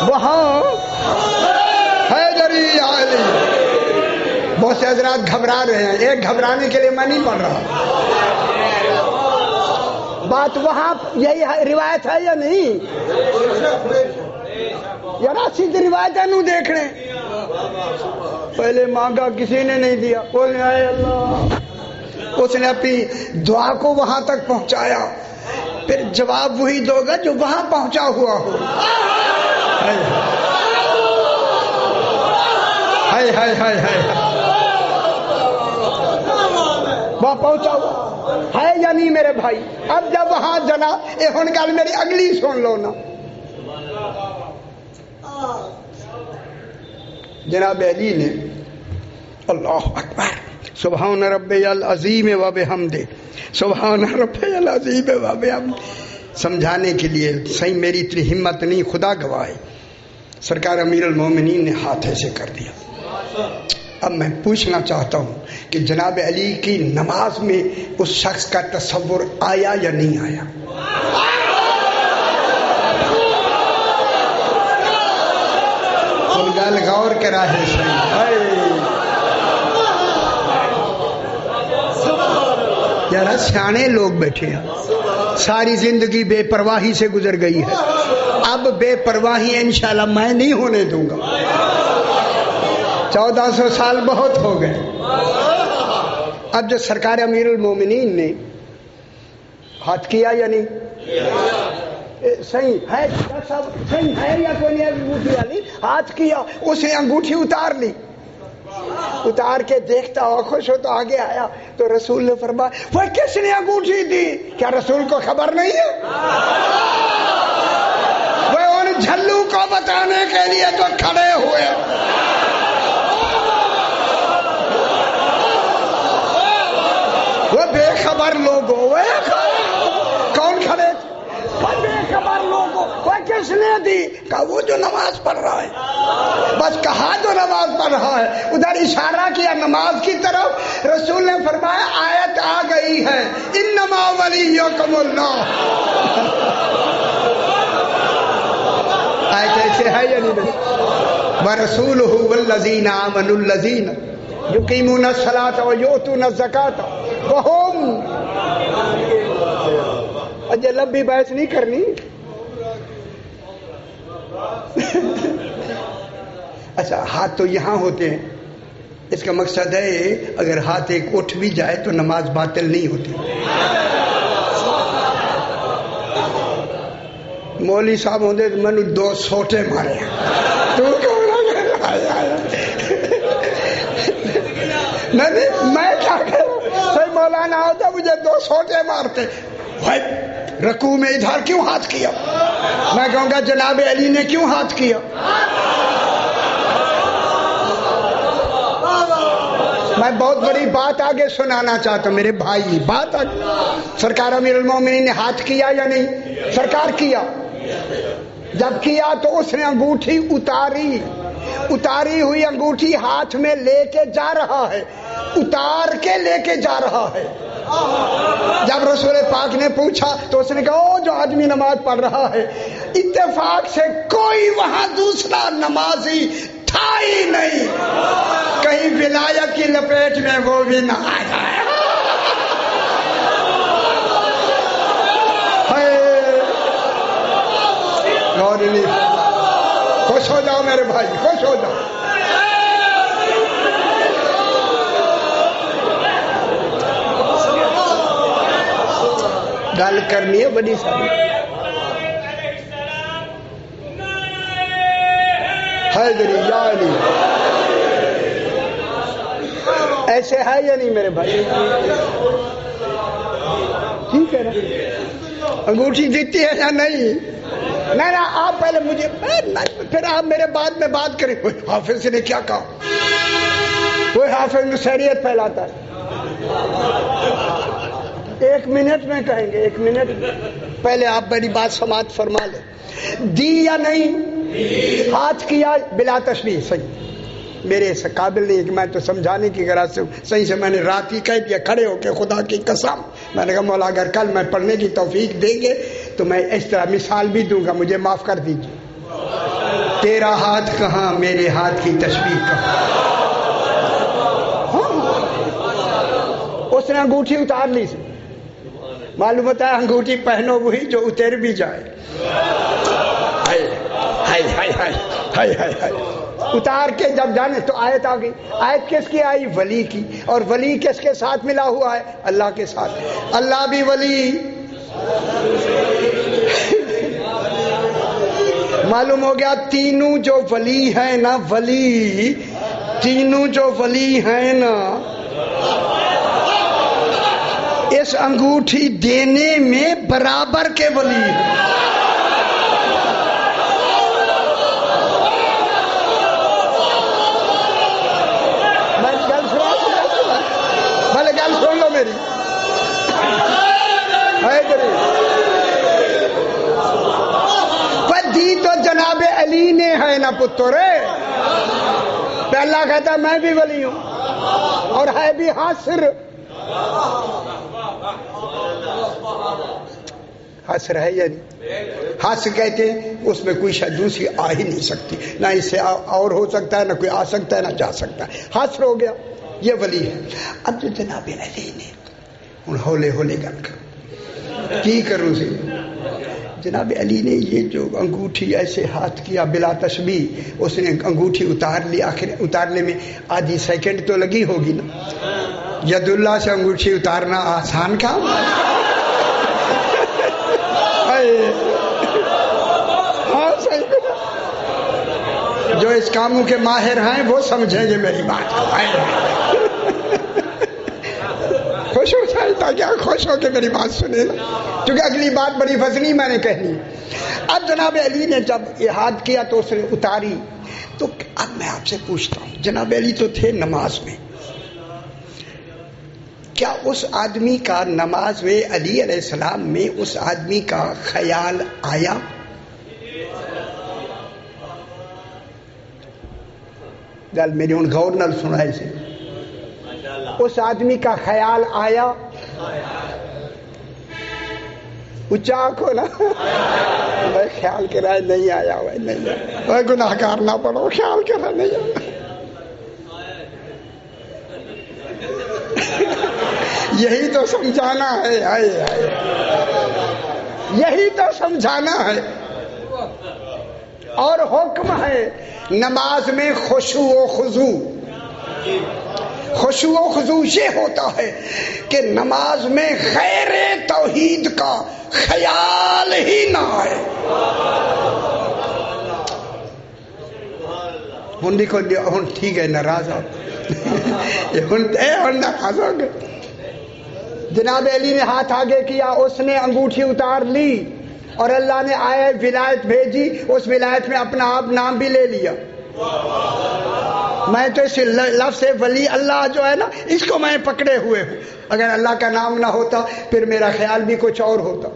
Speaker 1: وہاں حیدری علی. بہت سے حضرات گھبرا رہے ہیں، ایک گھبرانے کے لیے میں نہیں پڑھ رہا. بات وہاں یہی روایت ہے یا نہیں؟ یار سیدھی روایت ہے، نو دیکھ رہے. پہلے مانگا کسی نے نہیں دیا، بولنے آئے اللہ. اس نے اپنی دعا کو وہاں تک پہنچایا، پھر جواب وہی دو گا جو وہاں پہنچا ہوا ہو. ہائے ہائے ہائے ہائے، وہاں پہنچا ہوا ہے یا نہیں میرے بھائی؟ اب جب وہاں جنا اے ہن گل میری اگلی سن لو نا. جناب علی نے اللہ اکبر سبحان ربی العظیم و بحمدہ سبحان ربی العظیم و بحمدہ سمجھانے کے لیے صحیح میری اتنی ہمت نہیں، خدا گواہ ہے. سرکار امیر المومنین نے ہاتھ ایسے کر دیا. اب میں پوچھنا چاہتا ہوں کہ جناب علی کی نماز میں اس شخص کا تصور آیا یا نہیں آیا؟ گل غور کرا ہے یار، سیانے لوگ بیٹھے ہیں، ساری زندگی بے پرواہی سے گزر گئی ہے. اب بے پرواہی انشاءاللہ میں نہیں ہونے دوں گا. 1400 سال بہت ہو گئے. اب جو سرکار امیر المومنین نے ہاتھ کیا یا نہیں؟ صحیح ہے صحیح ہے یا کوئی نہیں؟ انگوٹھی والی ہاتھ کیا، اس نے انگوٹھی اتار لی. اتار کے دیکھتا ہوا خوش ہو تو آگے آیا تو رسول نے فرمایا وہ کس نے انگوٹھی دی؟ کیا رسول کو خبر نہیں ہے؟ وہ ان جھلو کو بتانے کے لیے جو کھڑے ہوئے. وہ بے خبر لوگوں، کون کھڑے؟ بے خبر لوگوں. وہ کس نے دی؟ کہا وہ جو نماز پڑھ رہا ہے. بس کہا جو نماز پڑھ رہا ہے، ادھر اشارہ کیا نماز کی طرف. رسول نے فرمایا آیت آ گئی ہے انما ولیکم اللہ. آیت ایسے ہے یا نہیں؟ وَرَسُولُهُ وَالَّذِينَ آمَنُوا الَّذِينَ يُقِيمُونَ الصَّلَاةَ وَيُؤْتُونَ الزَّكَاةَ وَهُمْ. اجے لمبی بحث نہیں کرنی. اچھا ہاتھ تو یہاں ہوتے ہیں، اس کا مقصد ہے اگر ہاتھ ایک اٹھ بھی جائے تو نماز باطل نہیں ہوتی. مولوی صاحب ہوندے تو میں نے 2 سوٹے مارے. نہیں میں کیا کروں؟ صحیح مولانا ہوتا مجھے 2 سوٹے مارتے. بھائی رکوع میں ادھر کیوں ہاتھ کیا؟ میں کہوں گا جناب علی نے کیوں ہاتھ کیا؟ میں بہت بڑی بات آگے سنانا چاہتا ہوں میرے بھائی. بات آگے سرکار امیر المومنین نے ہاتھ کیا یا نہیں؟ سرکار کیا. جب کیا تو اس نے انگوٹھی اتاری. اتاری ہوئی انگوٹھی ہاتھ میں لے کے جا رہا ہے، اتار کے لے کے جا رہا ہے. جب رسول پاک نے پوچھا تو اس نے کہا او جو آدمی نماز پڑھ رہا ہے. اتفاق سے کوئی وہاں دوسرا نمازی تھا ہی نہیں، کہیں ولایت کی لپیٹ میں وہ بھی نہ آ جائے. خوش ہو جاؤ میرے بھائی، خوش ہو جاؤ. گل کرنی ہے بڑی ساری. حیدری یا علی ایسے ہے یا نہیں میرے بھائی؟ ٹھیک ہے نا؟ انگوٹھی دیتی ہے یا نہیں؟ نہیں نا آپ پہلے مجھے، پھر آپ میرے بعد میں بات کریں. حافظ نے کیا کہا؟ وہ حافظ نصیریت پھیلاتا ہے. 1 منٹ میں کہیں گے, 1 منٹ میں. پہلے آپ میری بات سماعت فرما لیں. دی یا نہیں؟ ہاتھ کیا بلا تشبیہ. صحیح, میرے اس قابل نہیں کہ میں تو سمجھانے کی غرض سے صحیح سے میں نے رات ہی کہہ دیا کھڑے ہو کے, خدا کی قسم. میں نے کہا مولا اگر کل میں پڑھنے کی توفیق دیں گے تو میں اس طرح مثال بھی دوں گا, مجھے معاف کر دیجیے. تیرا ہاتھ کہاں, میرے ہاتھ کی تشبیہ کہاں. اس نے انگوٹھی اتار لی. معلوم ہوتا ہے انگوٹھی پہنو وہی جو اتر بھی جائے. ہائے ہائے ہائے ہائے ہائے ہائے. اتار کے جب جانے تو آیت آ گئی. آیت کس کی آئی؟ ولی کی. اور ولی کس کے ساتھ ملا ہوا ہے؟ اللہ کے ساتھ. اللہ بھی ولی. معلوم ہو گیا تینوں جو ولی ہیں نا, ولی تینوں جو ولی ہیں نا, اس انگوٹھی دینے میں برابر کے ولی ہیں. بھلے گل سن لو میری. دی تو جناب علی نے ہے نا پتر. اللہ کہتا میں بھی ولی ہوں, اور ہے بھی حاصر. حاصر ہے یا نہیں؟ حاصر کہتے ہیں اس میں کوئی شاید دوسری آ ہی نہیں سکتی, نہ اس سے اور ہو سکتا ہے, نہ کوئی آ سکتا ہے, نہ جا سکتا ہے. حاصر ہو گیا, یہ ولی ہے. اب جو جناب علی نے ہوں ہولے ہولے گل کر کی کروں سی. جناب علی نے یہ جو انگوٹھی ایسے ہاتھ کیا بلا تشبیہ, اس نے انگوٹھی اتار لی. آخر اتارنے میں آدھی سیکنڈ تو لگی ہوگی نا. ید اللہ سے انگوٹھی اتارنا آسان کام. ہاں صحیح. جو اس کاموں کے ماہر ہیں وہ سمجھیں گے میری بات. خوش ہو جائے کیا, خوش ہو کے میری بات سنے, کیونکہ اگلی بات بڑی وزنی میں نے کہنی. اب جناب علی نے جب احاط کیا تو اس نے اتاری. تو اب میں آپ سے پوچھتا ہوں, جناب علی تو تھے نماز میں, کیا اس آدمی کا نماز میں علی علیہ السلام میں اس آدمی کا خیال آیا؟ گل میری ہوں غور نال سنائے سے. اس آدمی کا خیال آیا؟ اچھا کو نا میں خیال کرا نہیں آیا ہوا, نہیں آیا, گناہ کار نہ پڑھو, خیال کرا نہیں آیا. یہی تو سمجھانا ہے, یہی تو سمجھانا ہے. اور حکم ہے نماز میں خشوع و خضوع. خشوع و خضوع یہ ہوتا ہے کہ نماز میں غیر توحید کا خیال ہی نہ آئے. ہن دیکھو ہن ٹھیک ہے, ناراض آپ ہن ناراض ہو گئے. جناب علی نے ہاتھ آگے کیا, اس نے انگوٹھی اتار لی, اور اللہ نے آئے ولایت بھیجی. اس ولایت میں اپنا آپ نام بھی لے لیا. میں تو اس لفظ ولی اللہ جو ہے نا, اس کو میں پکڑے ہوئے ہوں. اگر اللہ کا نام نہ ہوتا پھر میرا خیال بھی کچھ اور ہوتا.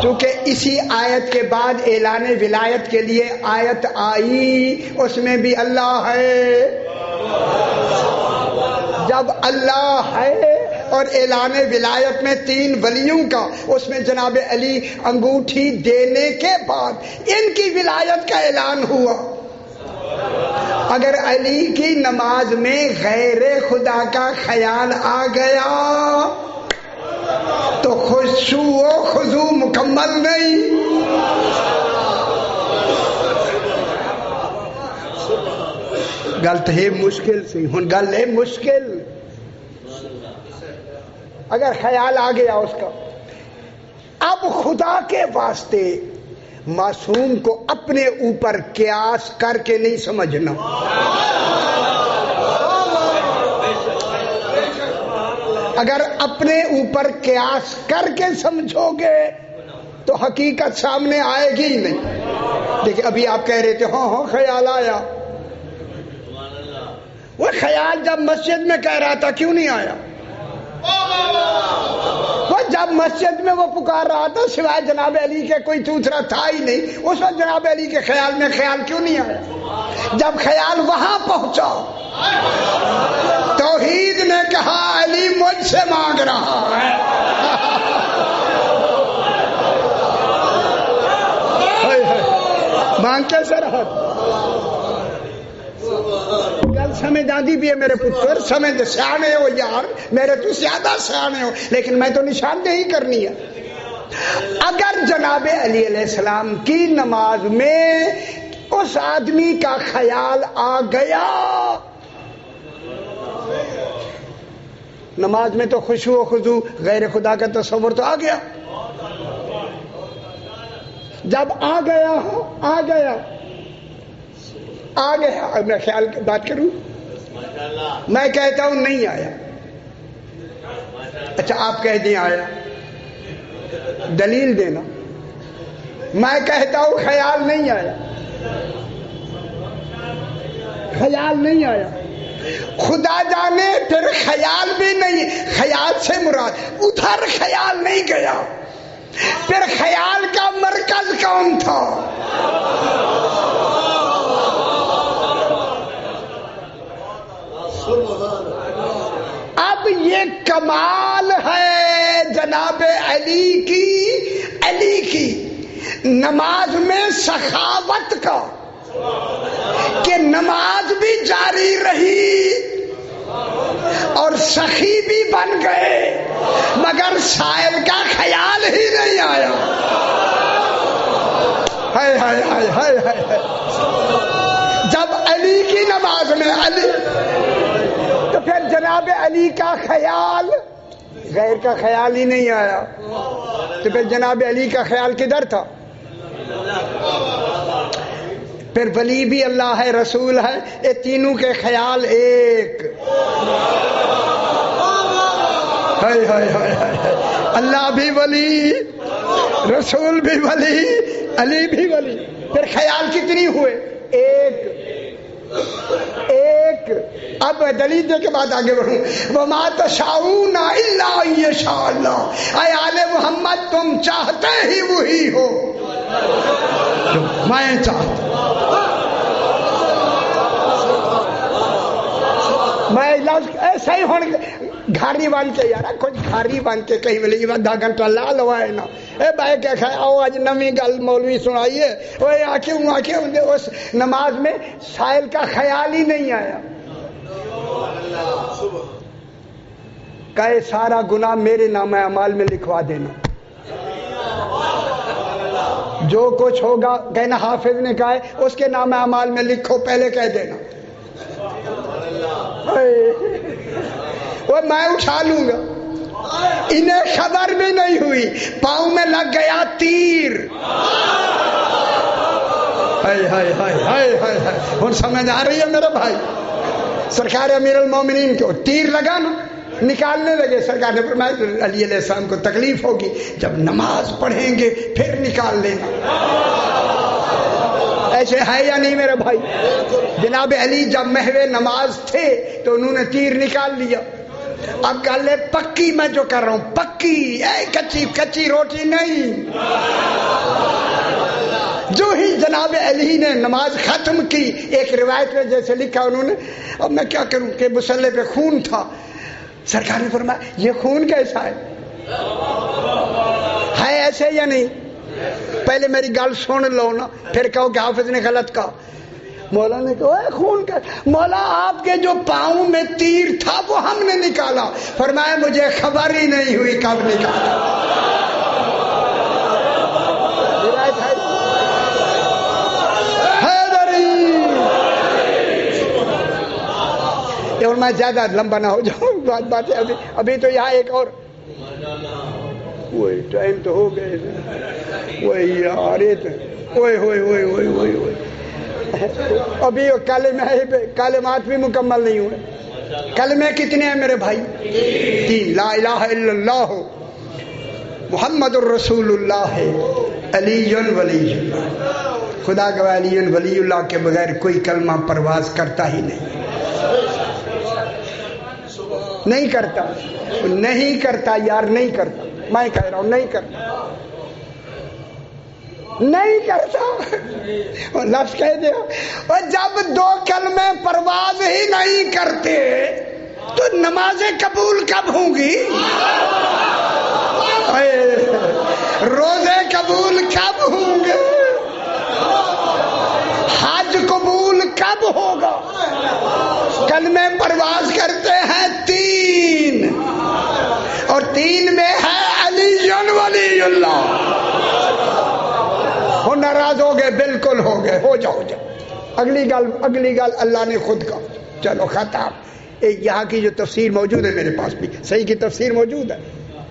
Speaker 1: چونکہ اسی آیت کے بعد اعلان ولایت کے لیے آیت آئی, اس میں بھی اللہ ہے. جب اللہ ہے اور اعلان ولایت میں 3 ولیوں کا, اس میں جناب علی انگوٹھی دینے کے بعد ان کی ولایت کا اعلان ہوا. اگر علی کی نماز میں غیر خدا کا خیال آ گیا تو خشوع و خضوع مکمل نہیں. گل تو ہے مشکل سی, ہن گل ہے مشکل. اگر خیال آ گیا اس کا, اب خدا کے واسطے معصوم کو اپنے اوپر قیاس کر کے نہیں سمجھنا. اگر اپنے اوپر قیاس کر کے سمجھو گے تو حقیقت سامنے آئے گی ہی نہیں. دیکھیں ابھی آپ کہہ رہے تھے ہاں خیال آیا, وہ خیال جب مسجد میں کہہ رہا تھا کیوں نہیں آیا؟ وہ جب مسجد میں وہ پکار رہا تھا سوائے جناب علی کے کوئی دوسرا تھا ہی نہیں، اس وقت جناب علی کے خیال میں خیال کیوں نہیں آیا؟ جب خیال وہاں پہنچا توحید نے کہا علی مجھ سے مانگ رہا ہے۔ مانگ کیسے رہا؟ گل سمجھ آتی بھی ہے میرے پتر، سمجھ سیانے ہو یار، میرے تو زیادہ سیانے ہو، لیکن میں تو نشاندہی کرنی ہے۔ اگر جناب علی علیہ السلام کی نماز میں اس آدمی کا خیال آ گیا، نماز میں تو خشوع و خضوع غیر خدا کا تصور تو آ گیا، جب آ گیا میں خیال کی بات کروں، میں کہتا ہوں نہیں آیا، اچھا آپ کہہ دیں آیا، دلیل دینا۔ میں کہتا ہوں خیال نہیں آیا، خیال نہیں آیا، خدا جانے پھر خیال بھی نہیں، خیال سے مراد ادھر خیال نہیں گیا، پھر خیال کا مرکز کون تھا؟ اب یہ کمال ہے جناب علی کی نماز میں سخاوت کا کہ نماز بھی جاری رہی اور سخی بھی بن گئے، مگر سائل کا خیال ہی نہیں آیا۔ ہائے ہائے ہائے ہائے ہائے، جب علی کی نماز میں علی، تو پھر جناب علی کا خیال غیر کا خیال ہی نہیں آیا، تو پھر جناب علی کا خیال کدھر تھا؟ پھر ولی بھی اللہ ہے، رسول ہے، یہ تینوں کے خیال ایک۔ ہائے ہائے ہائے ہائے، اللہ بھی ولی، رسول بھی ولی، علی بھی ولی، پھر خیال کتنی ہوئے؟ ایک۔ اب دلیل کے بعد آگے بڑھوں، وَمَا تَشَاءُونَ إِلَّا أَن يَشَاءَ اللَّهُ، اے آل محمد تم چاہتے ہی وہی ہو جو میں چاہتا۔ میں ایسا ہی ہوں گھاری بن کے یار، کچھ گھاری بن کے کہیں بولے آدھا گھنٹہ لا لو ہے نا، اے بھائی کیا کھائے آؤ آج نمی گل مولوی سنائیے، وہ آنکھیں اس نماز میں سائل کا خیال ہی نہیں آیا۔ کہے سارا گناہ میرے نام اعمال میں لکھوا دینا، جو کچھ ہوگا کہنا حافظ نے کہا ہے اس کے نام اعمال میں لکھو، پہلے کہہ دینا وہ میں اٹھا لوں گا۔ انہیں خبر بھی نہیں ہوئی، پاؤں میں لگ گیا تیر۔ ہوں سمجھ آ رہی ہے میرے بھائی؟ سرکار امیر المومنین کو تیر لگا نا، نکالنے لگے، سرکار نے فرمایا علی علیہ السلام کو تکلیف ہوگی، جب نماز پڑھیں گے پھر نکال لینا۔ ایسے ہے یا نہیں میرے بھائی؟ جناب علی جب محو نماز تھے تو انہوں نے تیر نکال لیا۔ اب گل ہے پکی، میں جو کر رہا ہوں پکی، کچی روٹی نہیں۔ جو ہی جناب علی نے نماز ختم کی، ایک روایت میں جیسے لکھا انہوں نے، اب میں کیا کروں کہ مصلی پہ خون تھا، سرکار نے فرمایا یہ خون کیسا ہے ایسے یا نہیں؟ پہلے میری گل سن لو نا، پھر کہو کہ حافظ نے غلط کہا۔ مولا نے کہا خون کا، مولا آپ کے جو پاؤں میں تیر تھا وہ ہم نے نکالا۔ فرمایا مجھے خبر ہی نہیں ہوئی کب نکالا۔ اور میں زیادہ لمبا نہ ہو جاؤں، بات ہے ابھی تو یہاں ایک اور وہی ٹائم تو ہو گئے، وہی یار ابھی کلمات بھی مکمل نہیں ہوئے۔ کلمے کتنے ہیں میرے بھائی؟ 3، لا الہ الا اللہ محمد الرسول اللہ علی ولی اللہ۔ خدا گواہ علی ولی اللہ کے بغیر کوئی کلمہ پرواز کرتا ہی نہیں۔ نہیں کرتا، نہیں کرتا یار، نہیں کرتا، میں کہہ رہا ہوں نہیں کرتا، نہیں کرتا، اور لفظ کہہ دیا۔ اور جب دو کلمے پرواز ہی نہیں کرتے تو نمازیں قبول کب ہوں گی؟ روزے قبول کب ہوں گے؟ حج قبول کب ہوگا؟ کلمے پرواز کرتے ہیں تین، اور تین میں ہے علی ولی اللہ۔ وہ ناراض ہو گئے، بالکل ہو گئے، ہو جاؤ جاؤ۔ اگلی گل اللہ نے خود کہا، چلو ختم۔ یہاں کی جو تفسیر موجود ہے میرے پاس بھی صحیح کی تفسیر موجود ہے،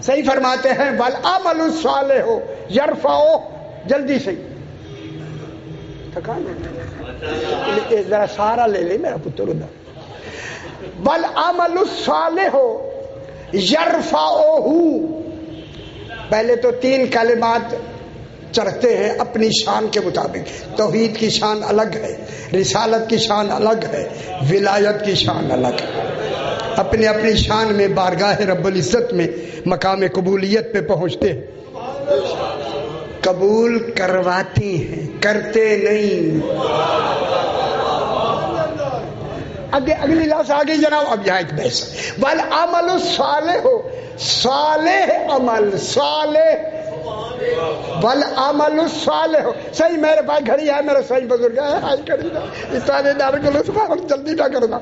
Speaker 1: صحیح فرماتے ہیں والعمل الصالح یرفعہ، جلدی سے تھکان ذرا سارا لے لے میرا پتر ادھر، والعمل الصالح یرفعہ۔ پہلے تو تین کلمات چڑھتے ہیں اپنی شان کے مطابق، توحید کی شان الگ ہے، رسالت کی شان الگ ہے، ولایت کی شان الگ ہے، اپنی اپنی شان میں بارگاہ رب العزت میں مقام قبولیت پہ پہنچتے ہیں، قبول کرواتی ہیں، کرتے نہیں۔ اگلی لفظ آگے جناب، اب یہاں ایک بحث ہے، والعمل الصالح، صالح عمل، صالح والعمل الصالح۔ صحیح میرے پاس گھڑی ہے، میرا صحیح بزرگ ہے، آج کری نا اتنے دار کو جلدی نہ کرنا۔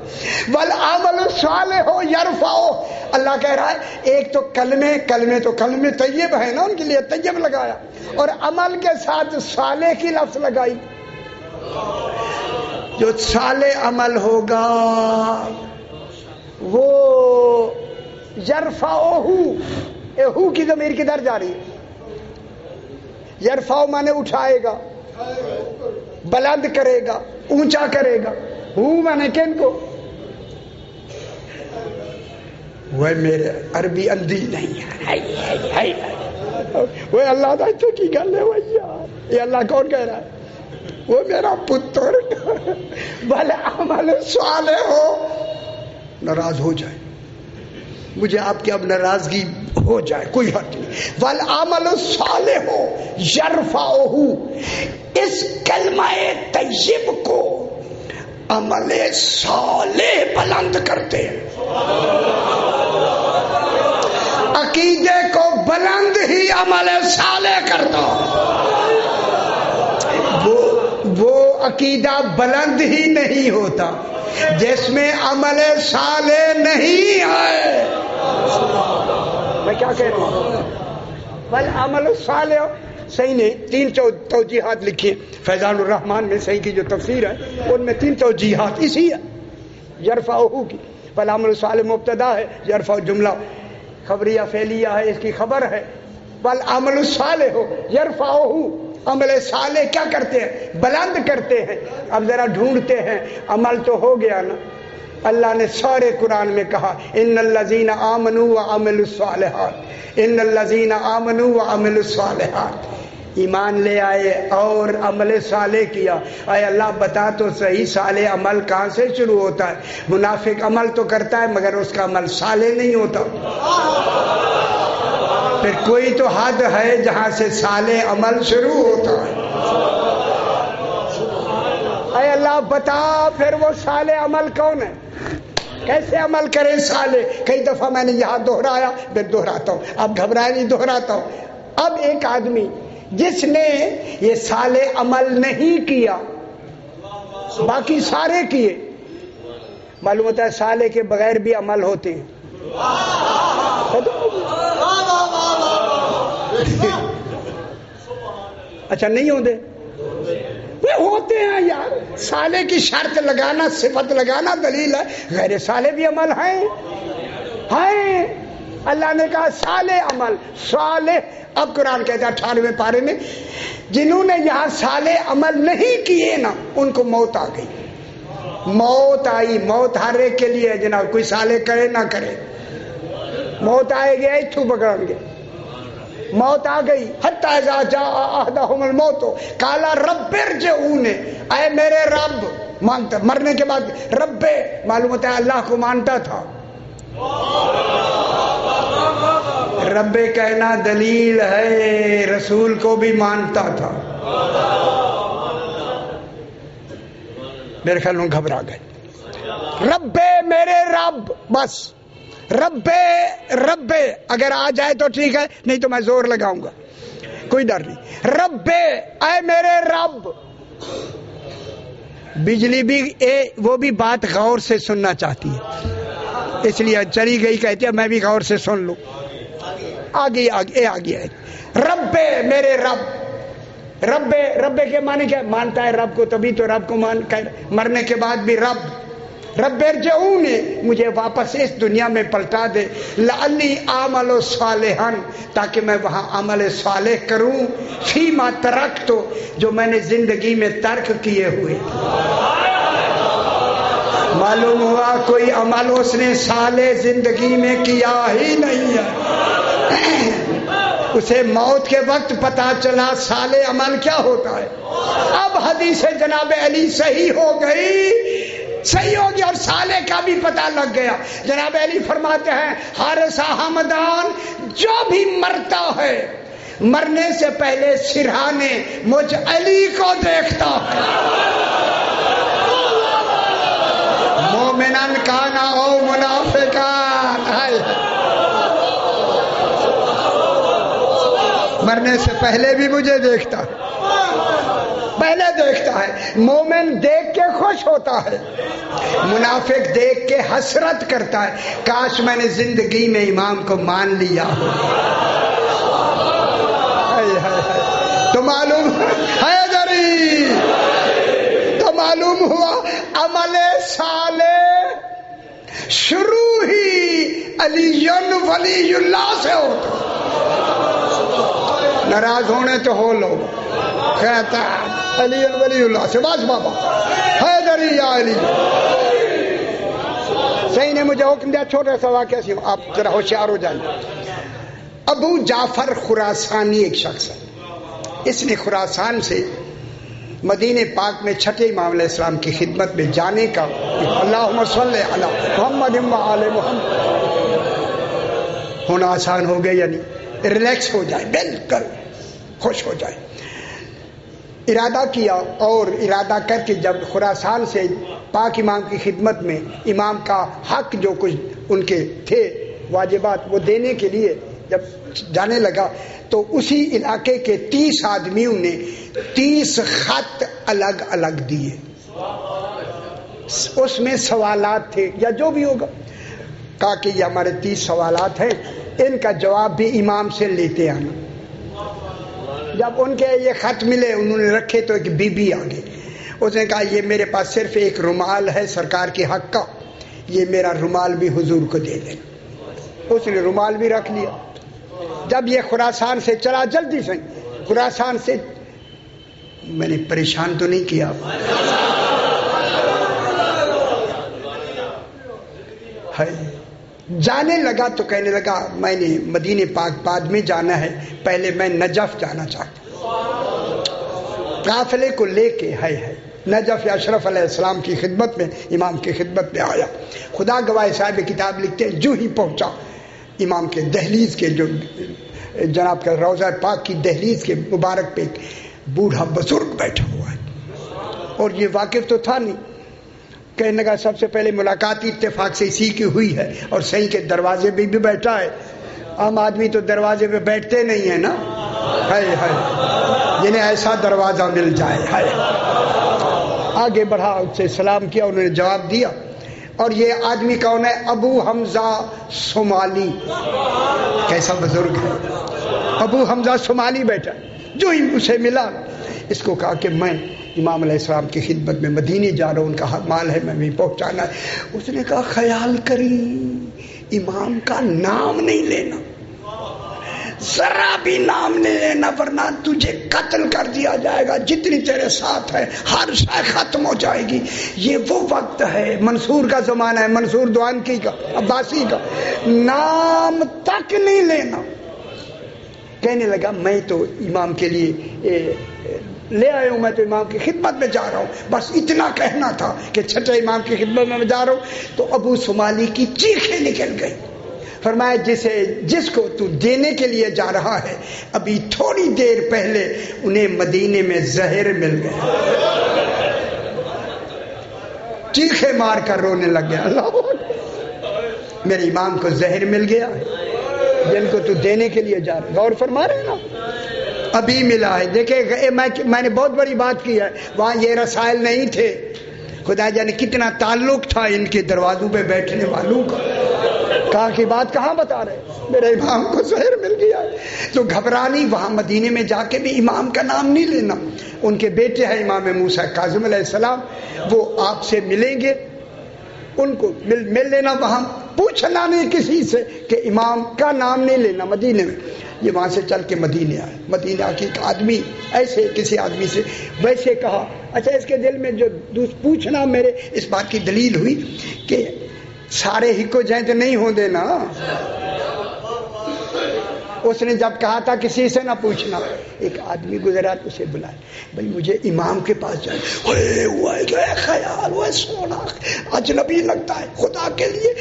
Speaker 1: والعمل الصالح یرفعہ، اللہ کہہ رہا ہے ایک تو کلمے طیب ہے نا، ان کے لیے طیب لگایا، اور عمل کے ساتھ صالح کی لفظ لگائی۔ جو صالح عمل ہوگا وہ یرفعہ، ہو کی ضمیر کدھر جا رہی ہے؟ یرفعہ مانے اٹھائے گا، بلند کرے گا، اونچا کرے گا، ہوں مانے کن کو؟ وہ میرے عربی اندھی نہیں ہے، وہ اللہ تعالیٰ کی گل ہے، وہ یہ اللہ کون کہہ رہا ہے؟ وہ میرا پتر بھلے عمل صالح ہو، ناراض ہو جائے، مجھے آپ کی اب ناراضگی ہو جائے کوئی حرج نہیں، والعمل الصالح یرفعہ، اس کلمہ طیب کو عمل صالح بلند کرتے ہیں، عقیدے کو بلند ہی عمل صالح کرتا، وہ عقیدہ بلند ہی نہیں ہوتا جس میں عمل صالح نہیں ہے۔ میں کیا کہہ رہا ہوں؟ بل عمل صالح صحیح نہیں، تین توجیحات لکھی فیضان الرحمان میں، صحیح کی جو تفسیر ہے ان میں تین توجیحات اسی ہے، یرفعہ کی، بل عمل صالح مبتدا ہے، یرفع جملہ خبریہ فعلیہ ہے، اس کی خبر ہے، بل عمل صالح یرفعہ، عمل صالح کیا کرتے ہیں؟ بلند کرتے ہیں۔ اب ذرا ڈھونڈتے ہیں، عمل تو ہو گیا نا، اللہ نے سارے قرآن میں کہا ان الذین آمنوا وعملوا الصالحات، ان الذین آمنوا وعملوا الصالحات، ایمان لے آئے اور عمل صالح کیا۔ اے اللہ بتا تو صحیح، صالح عمل کہاں سے شروع ہوتا ہے؟ منافق عمل تو کرتا ہے مگر اس کا عمل صالح نہیں ہوتا، پھر کوئی تو حد ہے جہاں سے صالح عمل شروع ہوتا ہے۔ اے اللہ بتا پھر وہ صالح عمل کون ہے، کیسے عمل کرے صالح؟ کئی دفعہ میں نے یہاں دہرایا، پھر دہراتا ہوں، اب گھبرائے نہیں، دہراتا ہوں۔ اب ایک آدمی جس نے یہ صالح عمل نہیں کیا، باقی سارے کیے، معلوم ہوتا ہے صالح کے بغیر بھی عمل ہوتے ہیں۔ اچھا نہیں ہوتے؟ وہ ہوتے ہیں یار، صالح کی شرط لگانا، صفت لگانا دلیل ہے، غیر صالح بھی عمل ہیں۔ اللہ نے کہا صالح عمل، صالح۔ اب قرآن کہتا ہے 98 پارے میں، جنہوں نے یہاں صالح عمل نہیں کیے نا ان کو موت آ گئی، موت آئی۔ موت ہر ایک کے لیے ہے جناب، کوئی صالح کرے نہ کرے، موت آئے گی، اتھو پکڑیں گے، موت آ گئی۔ حتی اذا جاء احدهم الموت قال رب ارجعون، اے میرے رب، مانتا مرنے کے بعد رب، معلوم ہوتا ہے اللہ کو مانتا تھا، رب کہنا دلیل ہے، رسول کو بھی مانتا تھا. میرے خیال میں گھبرا گئے. رب میرے رب، بس رب رب اگر آ جائے تو ٹھیک ہے، نہیں تو میں زور لگاؤں گا، کوئی ڈر نہیں. رب اے میرے رب. بجلی بھی وہ بھی بات غور سے سننا چاہتی ہے، اس لیے چلی گئی، کہتی ہے میں بھی غور سے سن لوں. آگے آگے رب میرے رب. رب کے معنی کیا؟ مانتا ہے رب کو، تبھی تو رب کو مرنے کے بعد بھی رب. رب ارجعون، مجھے واپس اس دنیا میں پلٹا دے. لعلی اعمل صالحا، تاکہ میں وہاں عمل صالح کروں. فیما ترکت، جو میں نے زندگی میں ترک کیے ہوئے. معلوم ہوا کوئی عمل اس نے صالح زندگی میں کیا ہی نہیں ہے. اسے موت کے وقت پتا چلا صالح عمل کیا ہوتا ہے. اب حدیث جناب علی صحیح ہو گئی اور صالح کا بھی پتہ لگ گیا. جناب علی فرماتے ہیں حارثہ حمدان جو بھی مرتا ہے مرنے سے پہلے سرہانے مجھ علی کو دیکھتا ہے. مومنان کانا او منافقان، مرنے سے پہلے بھی مجھے دیکھتا ہے، پہلے دیکھتا ہے. مومن دیکھ کے خوش ہوتا ہے، منافق دیکھ کے حسرت کرتا ہے، کاش میں نے زندگی میں امام کو مان لیا ہو. تو معلوم حیدری، تو معلوم ہوا عمل صالح شروع ہی علی ولی اللہ سے ہوتا. ناراض ہونے تو ہو لوگ، کہتا علی ولی اللہ سے. بس بابا حیدری یا علی. صحیح نے مجھے حکم دیا، چھوٹا سا واقعہ سی، آپ ذرا ہوشیار ہو جائیں. ابو جعفر خراسانی ایک شخص ہے. اس نے خراسان سے مدینہ پاک میں چھٹے امام علیہ السلام کی خدمت میں جانے کا، اللہم صلی علی محمد و آل محمد، ہونا آسان ہو گیا، یعنی ریلیکس ہو جائے، بالکل خوش ہو جائے. ارادہ کیا اور ارادہ کر کے جب خراسان سے پاک امام کی خدمت میں امام کا حق جو کچھ ان کے تھے واجبات وہ دینے کے لیے جب جانے لگا تو اسی علاقے کے 30 آدمیوں نے 30 خط الگ الگ دیے. اس میں سوالات تھے یا جو بھی ہوگا. کہا کہ یہ ہمارے 30 سوالات ہیں، ان کا جواب بھی امام سے لیتے آنا. جب ان کے یہ خط ملے انہوں نے رکھے تو ایک بی بی آ گئی. اس نے کہا یہ میرے پاس صرف ایک رومال ہے سرکار کے حق کا، یہ میرا رومال بھی حضور کو دے دینا. اس نے رومال بھی رکھ لیا. جب یہ خراسان سے چلا، جلدی سے خراسان سے، میں نے پریشان تو نہیں کیا، جانے لگا تو کہنے لگا میں نے مدینہ پاک بعد میں جانا ہے، پہلے میں نجف جانا چاہتا ہوں. قافلے کو لے کے ہے نجف اشرف علیہ السلام کی خدمت میں، امام کی خدمت میں آیا. خدا گواہ صاحب کتاب لکھتے ہیں جو ہی پہنچا امام کے دہلیز کے، جو جناب کا روضہ پاک کی دہلیز کے مبارک پہ ایک بوڑھا بزرگ بیٹھا ہوا ہے اور یہ واقف تو تھا نہیں. کہنے لگا سب سے پہلے ملاقات اتفاق سے اسی کی ہوئی ہے اور صحیح کے دروازے پہ بھی بیٹھا ہے. عام آدمی تو دروازے پہ بیٹھتے نہیں ہیں نا، جنہیں ایسا دروازہ مل جائے. آگے بڑھا، اس سے سلام کیا، انہوں نے جواب دیا. اور یہ آدمی کون ہے؟ ابو حمزہ صومالی. کیسا بزرگ ہے ابو حمزہ صومالی بیٹا. جو ہی اسے ملا اس کو کہا کہ میں امام علیہ السلام کی خدمت میں مدینے جا رہا ہوں، ان کا مال ہے میں وہیں پہنچانا ہے. اس نے کہا خیال کری امام کا نام نہیں لینا، ذرا بھی نام نہیں لینا ورنہ تجھے قتل کر دیا جائے گا. جتنی تیرے ساتھ ہے ہر شے ختم ہو جائے گی. یہ وہ وقت ہے، منصور کا زمانہ ہے، منصور دوانکی کا، عباسی کا، نام تک نہیں لینا. کہنے لگا میں تو امام کے لیے لے آیا ہوں، میں تو امام کی خدمت میں جا رہا ہوں، بس اتنا کہنا تھا کہ چھٹے امام کی خدمت میں جا رہا ہوں. تو ابو صومالی کی چیخیں نکل گئی. فرمایا جس کو تو دینے کے لیے جا رہا ہے ابھی تھوڑی دیر پہلے انہیں مدینے میں زہر مل گیا. چیخے مار کر رونے لگ گیا. اللہ میرے امام کو زہر مل گیا جن کو تو دینے کے لیے جا رہا. غور فرما رہے نا, ابھی ملا ہے. دیکھیں میں نے بہت بڑی بات کی ہے, وہاں یہ رسائل نہیں تھے. خدا جانے کتنا تعلق تھا ان کے دروازوں پہ بیٹھنے والوں کا. کہاں کی بات کہاں بتا رہے, میرے امام کو زہر مل گیا. تو گھبرانی, وہاں مدینے میں جا کے بھی امام کا نام نہیں لینا. ان کے بیٹے ہیں امام موسیٰ کاظم علیہ السلام, وہ آپ سے ملیں گے, ان کو مل لینا. وہاں پوچھنا نہیں کسی سے کہ امام کا نام نہیں لینا مدینے میں. یہ وہاں سے چل کے مدینے آئے. مدینہ کے ایک آدمی ایسے کسی آدمی سے ویسے کہا. اچھا اس کے دل میں جو پوچھنا, میرے اس بات کی دلیل ہوئی کہ سارے ہی کو جائیں تو نہیں ہوں دینا. اس نے جب کہا تھا کسی سے نہ پوچھنا, ایک آدمی گزرا تو اسے بلائے, بھائی مجھے امام کے پاس جائے. وہ خیال, وہ سونا اجنبی لگتا ہے. خدا کے لیے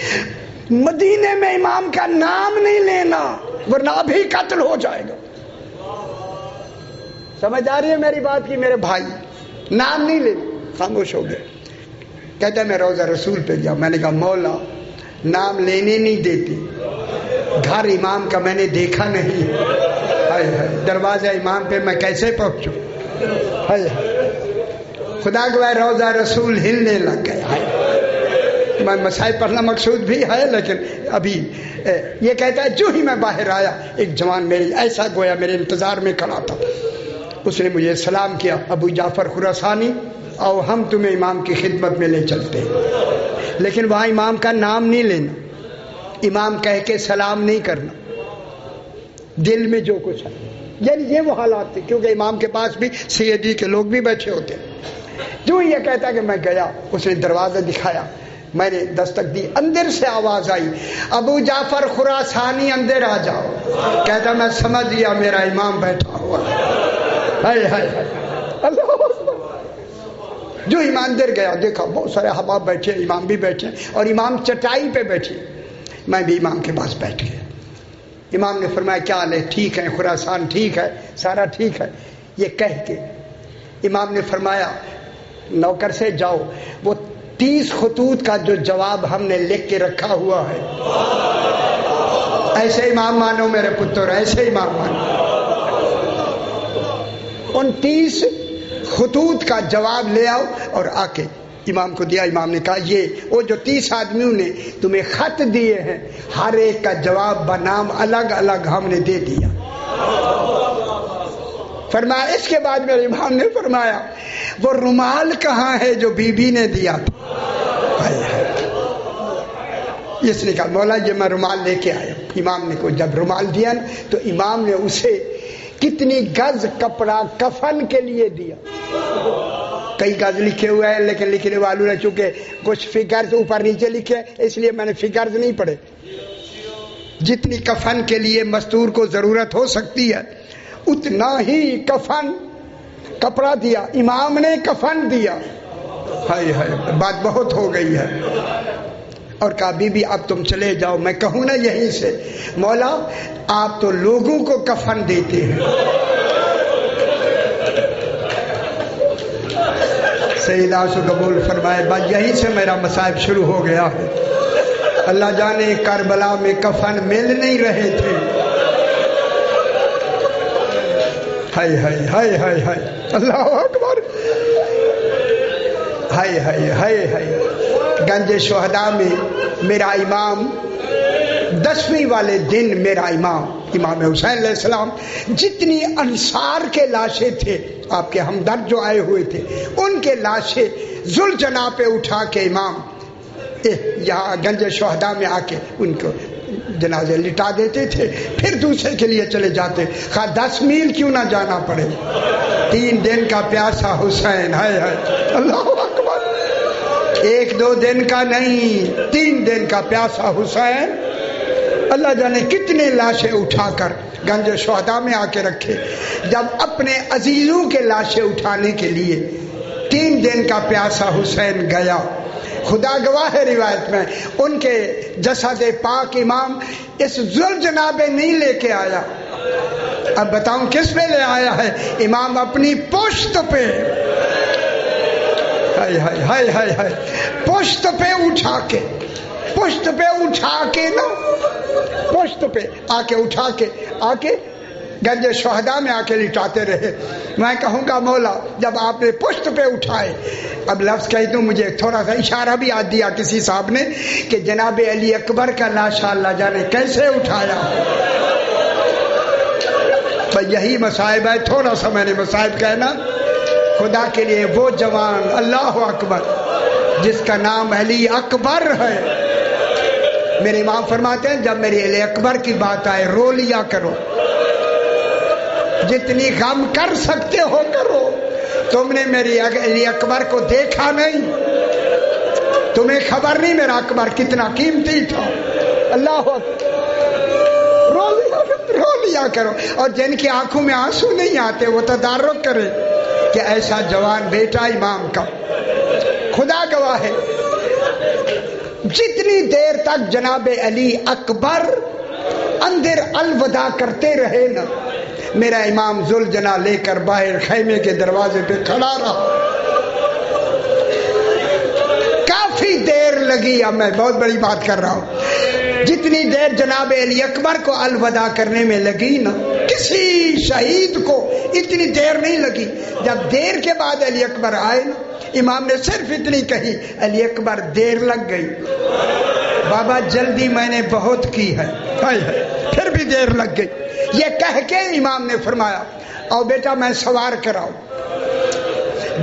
Speaker 1: مدینے میں امام کا نام نہیں لینا ورنہ ابھی قتل ہو جائے گا. سمجھ آ رہی ہے میری بات کی میرے بھائی؟ نام نہیں لینا. خاموش ہو گئے. کہتا ہے میں روضہ رسول پہ گیا. میں نے کہا مولا نام لینے نہیں دیتے, گھر امام کا میں نے دیکھا نہیں. دروازہ امام پہ میں کیسے پہنچوں؟ خدا گواہ روضہ رسول ہلنے لگ گیا. میں مسائل پڑھنا مقصود بھی ہے, لیکن ابھی یہ کہتا ہے جو ہی میں باہر آیا ایک جوان میری ایسا گویا میرے انتظار میں کھڑا تھا. اس نے مجھے سلام کیا, ابو جعفر خراسانی اور ہم تمہیں امام کی خدمت میں لے چلتے ہیں. لیکن وہاں امام کا نام نہیں لینا, امام کہہ کے سلام نہیں کرنا, دل میں جو کچھ ہے. یعنی یہ وہ حالات تھے, کیونکہ امام کے پاس بھی CID کے لوگ بھی بیٹھے ہوتے. جو یہ کہتا کہ میں گیا, اس نے دروازہ دکھایا, میں نے دستک دی, اندر سے آواز آئی ابو جعفر خراسانی اندر آ جاؤ. کہتا میں سمجھ لیا میرا امام بیٹھا ہوا. اللہ جو امام اندر گیا دیکھا بہت سارے احباب بیٹھے, امام بھی بیٹھے اور امام چٹائی پہ بیٹھے. میں بھی امام کے پاس بیٹھ گیا. امام نے فرمایا کیا حال ہے؟ ٹھیک ہے خراسان, ٹھیک ہے سارا ٹھیک ہے. یہ کہہ کے امام نے فرمایا نوکر سے جاؤ وہ 30 خطوط کا جو جواب ہم نے لکھ کے رکھا ہوا ہے, ایسے امام مانو میرے پتر, ایسے امام مانو. ان 30 خطوط کا جواب لے آؤ اور آ کے امام کو دیا. امام نے کہا یہ وہ جو 30 آدمیوں نے تمہیں خط دیے ہیں ہر ایک کا جواب بنام الگ الگ ہم نے دے دیا. فرمایا اس کے بعد میرے امام نے فرمایا وہ رومال کہاں ہے جو بی بی نے دیا تھا؟ اس نے کہا مولا یہ میں رومال لے کے آیا. امام نے کو جب رومال دیا نا تو امام نے اسے کتنی گز کپڑا کفن کے لیے دیا. کئی گز لکھے ہوئے ہیں لیکن لکھنے والوں نے چونکہ کچھ فگرز اوپر نیچے لکھے اس لیے میں نے فگرز نہیں پڑھے. جتنی کفن کے لیے مستور کو ضرورت ہو سکتی ہے اتنا ہی کفن کپڑا دیا. امام نے کفن دیا. ہائے ہائے بات بہت ہو گئی ہے. اور کہا بی بی اب تم چلے جاؤ. میں کہوں نا یہیں سے مولا آپ تو لوگوں کو کفن دیتے ہیں. سیدہ سے قبول فرمائے. بس یہیں سے میرا مصائب شروع ہو گیا ہے. اللہ جانے کربلا میں کفن مل نہیں رہے تھے. ہائے ہائے ہائے ہائے ہائے اللہ اکبر. ہائے ہائے ہائے ہائے. گنج شہداء میں میرا امام 10ویں والے دن میرا امام حسین علیہ السلام جتنی انصار کے لاشیں تھے آپ کے ہمدرد جو آئے ہوئے تھے ان کے لاشیں ذوالجناح پہ اٹھا کے امام یہاں گنج شہداء میں آ کے ان کو جنازے لٹا دیتے تھے. پھر دوسرے کے لیے چلے جاتے, خواہ 10 میل کیوں نہ جانا پڑے. 3 دن کا پیاسا حسین. ہائے ہائے اللہ اکبر. 1-2 دن کا نہیں 3 دن کا پیاسا حسین. اللہ جانے کتنے لاشیں اٹھا کر گنج شہداء میں آ کے رکھے. جب اپنے عزیزوں کے لاشیں اٹھانے کے لیے 3 دن کا پیاسا حسین گیا خدا گواہ ہے روایت میں ان کے جسد پاک امام اس ذوالجناب نہیں لے کے آیا. اب بتاؤں کس پہ لے آیا ہے؟ امام اپنی پشت پہ، ہائے ہائے ہائے ہائے ہائے، پشت پہ اٹھا کے، پشت پہ اٹھا کے نا، پشت پہ آ کے اٹھا کے آ کے گنج شہداء میں آ کے لٹاتے رہے. میں کہوں گا مولا جب آپ نے پشت پہ اٹھائے، اب لفظ کہہ دوں، مجھے تھوڑا سا اشارہ بھی یاد دیا کسی صاحب نے کہ جناب علی اکبر کا لاشا اللہ جانے کیسے اٹھایا. یہی مصائب ہے. تھوڑا سا میں نے مصائب کہنا. خدا کے لیے وہ جوان اللہ اکبر جس کا نام علی اکبر ہے، میرے امام فرماتے ہیں جب میری علی اکبر کی بات آئے رو لیا کرو، جتنی غم کر سکتے ہو کرو. تم نے میری علی اکبر کو دیکھا نہیں، تمہیں خبر نہیں میرا اکبر کتنا قیمتی تھا. اللہ اکبر، رو لیا کرو. اور جن کی آنکھوں میں آنسو نہیں آتے وہ تدارک کرے کہ ایسا جوان بیٹا امام کا. خدا گواہ ہے جتنی دیر تک جناب علی اکبر اندر الوداع کرتے رہے نا، میرا امام ذوالجنا لے کر باہر خیمے کے دروازے پہ کھڑا رہا. کافی دیر لگی. اب میں بہت بڑی بات کر رہا ہوں. جتنی دیر جناب علی اکبر کو الوداع کرنے میں لگی نا، کسی شہید کو اتنی دیر نہیں لگی. جب دیر کے بعد علی اکبر آئے نا، امام نے صرف اتنی کہی علی اکبر دیر لگ گئی بابا، جلدی میں نے بہت کی ہے، پھر بھی دیر لگ گئی. یہ کہہ کے امام نے فرمایا او بیٹا میں سوار کراؤں.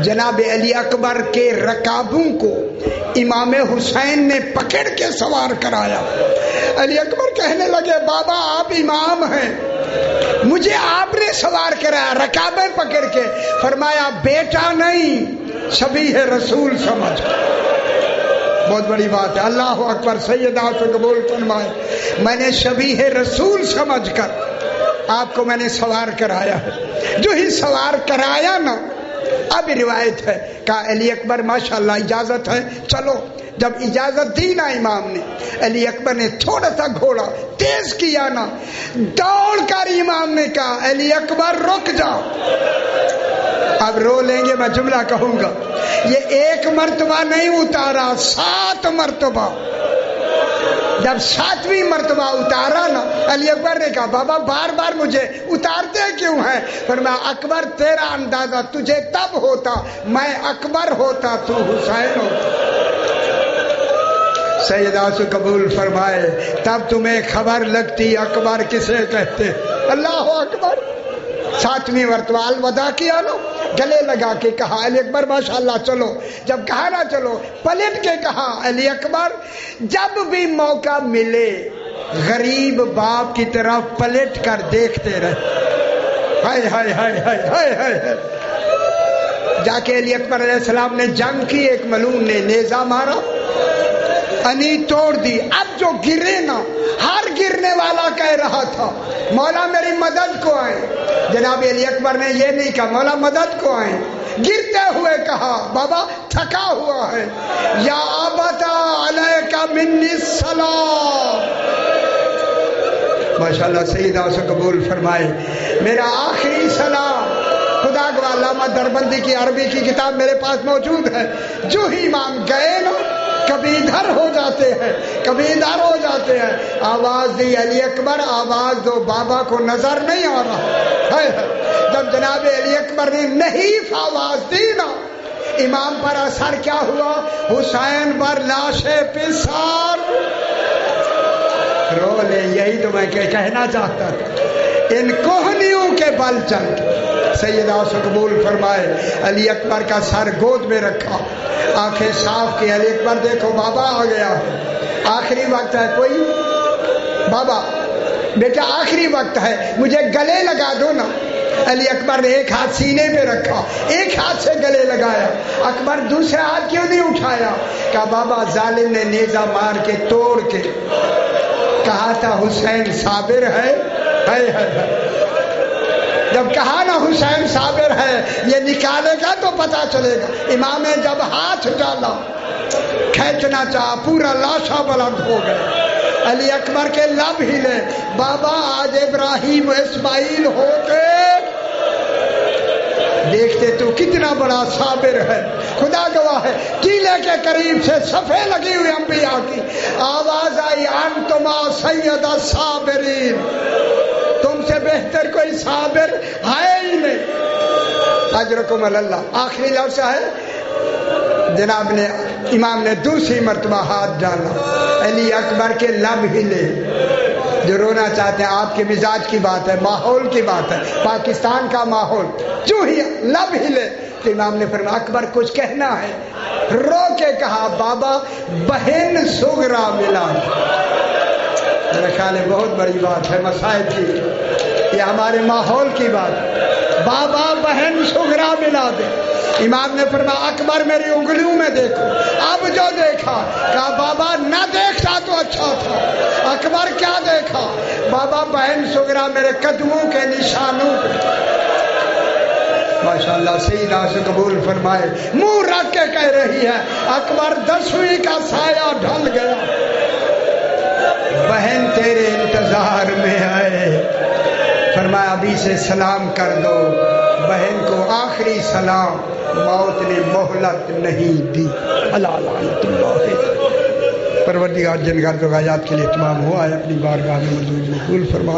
Speaker 1: جناب علی اکبر کے رکابوں کو امام حسین نے پکڑ کے سوار کرایا. علی اکبر کہنے لگے بابا آپ امام ہیں، مجھے آپ نے سوار کرایا رکابیں پکڑ کے. فرمایا بیٹا نہیں، شبیہ رسول سمجھ. بہت بڑی بات ہے. اللہ اکبر. سیدہ سے قبول فرمائے. میں نے شبیہ رسول سمجھ کر آپ کو میں نے سوار کرایا ہے. جو ہی سوار کرایا نا، اب روایت ہے کہا علی اکبر ماشاءاللہ اجازت ہے چلو. جب اجازت دی نا امام نے، علی اکبر نے تھوڑا سا گھوڑا تیز کیا نا، دوڑ کر امام نے کہا علی اکبر رک جاؤ. اب رو لیں گے، میں جملہ کہوں گا. یہ ایک مرتبہ نہیں اتارا، 7 مرتبہ. جب 7ویں مرتبہ اتارا نا، علی اکبر نے کہا بابا بار بار مجھے اتارتے کیوں ہیں؟ فرمایا اکبر تیرا اندازہ تجھے تب ہوتا میں اکبر ہوتا تو حسین ہوتا. سیدہ سے قبول فرمائے. تب تمہیں خبر لگتی اکبر کسے کہتے. اللہ اکبر. 7ویں مرتبہ الوداع کیا نا، گلے لگا کے کہا علی اکبر ماشاءاللہ چلو. جب کہا نا چلو، پلٹ کے کہا علی اکبر جب بھی موقع ملے غریب باپ کی طرف پلٹ کر دیکھتے رہے. ہائے ہائے ہائے ہائے ہائے ہائے. جا کے علی اکبر علیہ السلام نے جنگ کی، ایک ملعون نے نیزہ مارا، انی توڑ دی. اب جو گرے نا، ہر گرنے والا کہہ رہا تھا مولا میری مدد کو آئے. جناب علی اکبر نے یہ نہیں کہا مولا مدد کو آئے، گرتے ہوئے کہا بابا تھکا ہوا ہے، یا ابتا علیک منی السلام. ماشاءاللہ سیدہ سے قبول فرمائے. میرا آخری سلام. خدا گواہ علامہ دربندی کی عربی کی کتاب میرے پاس موجود ہے. جو ہی امام گئے نا، کبھی ادھر ہو جاتے ہیں کبھی ادھر ہو جاتے ہیں. آواز دی علی اکبر آواز دو، بابا کو نظر نہیں آ رہا ہے. جب جناب علی اکبر نے نہیں آواز دی نا، امام پر اثر کیا ہوا؟ حسین پر لاشیں پسار. رو لے. یہی تو میں کہنا چاہتا تھا. ان کوہنیوں کے بل چل کے سیدہ سے قبول فرمائے. علی اکبر کا سر گود میں رکھا، آنکھیں صاف کی. علی اکبر دیکھو بابا آ گیا ہے، آخری وقت ہے. کوئی بابا بیٹا آخری وقت ہے، مجھے گلے لگا دو نا. علی اکبر نے ایک ہاتھ سینے پہ رکھا، ایک ہاتھ سے گلے لگایا. اکبر دوسرا ہاتھ کیوں نہیں اٹھایا؟ کہا بابا ظالم نے نیزہ مار کے توڑ کے کہا تھا حسین صابر ہے. جب کہا نا حسین صابر ہے، یہ نکالے گا تو پتا چلے گا. امام نے جب ہاتھ ڈالا کھینچنا چاہا، پورا لاشا بلند ہو گئے۔ علی اکبر کے لب ہلے، بابا آج ابراہیم و اسماعیل ہوتے دیکھتے تو کتنا بڑا صابر ہے۔ خدا گواہ ہے، قلعے کے قریب سے صفیں لگی ہوئی انبیاء کی، آواز آئی انتما سید الصابرین، تم سے بہتر کوئی صابر ہے ہی نہیں، اجرکم اللہ۔ آخری لفظ ہے، جناب نے امام نے دوسری مرتبہ ہاتھ ڈالا، علی اکبر کے لب ہلے۔ جو رونا چاہتے ہیں، آپ کے مزاج کی بات ہے، ماحول کی بات ہے، پاکستان کا ماحول، جو ہی لب ہلے تو امام نے فرمایا اکبر کچھ کہنا ہے؟ رو کے کہا بابا بہن صغرا ملا۔ میرا خیال ہے بہت بڑی بات ہے مسائل کی، یہ ہمارے ماحول کی بات، بابا بہن صغرا ملا دے۔ امام نے فرمایا اکبر میری انگلیوں میں دیکھو۔ اب جو دیکھا، کہا بابا نہ دیکھتا تو اچھا تھا۔ اکبر کیا دیکھا؟ بابا بہن صغرا میرے قدموں کے نشانوں پہ۔ ماشاءاللہ سیدہ سے قبول فرمائے، منہ رکھ کے کہہ رہی ہے اکبر 10ویں کا سایہ ڈھل گیا، بہن تیرے انتظار میں آئے۔ فرمایا ابھی سے سلام کر دو، بہن کو آخری سلام، موت نے مہلت نہیں دی۔ اللہ لعنت اللہ۔ پروردگار جن گھر غایات کے لیے تمام ہوا ہے، اپنی بارگاہ میں منظور مقبول فرما۔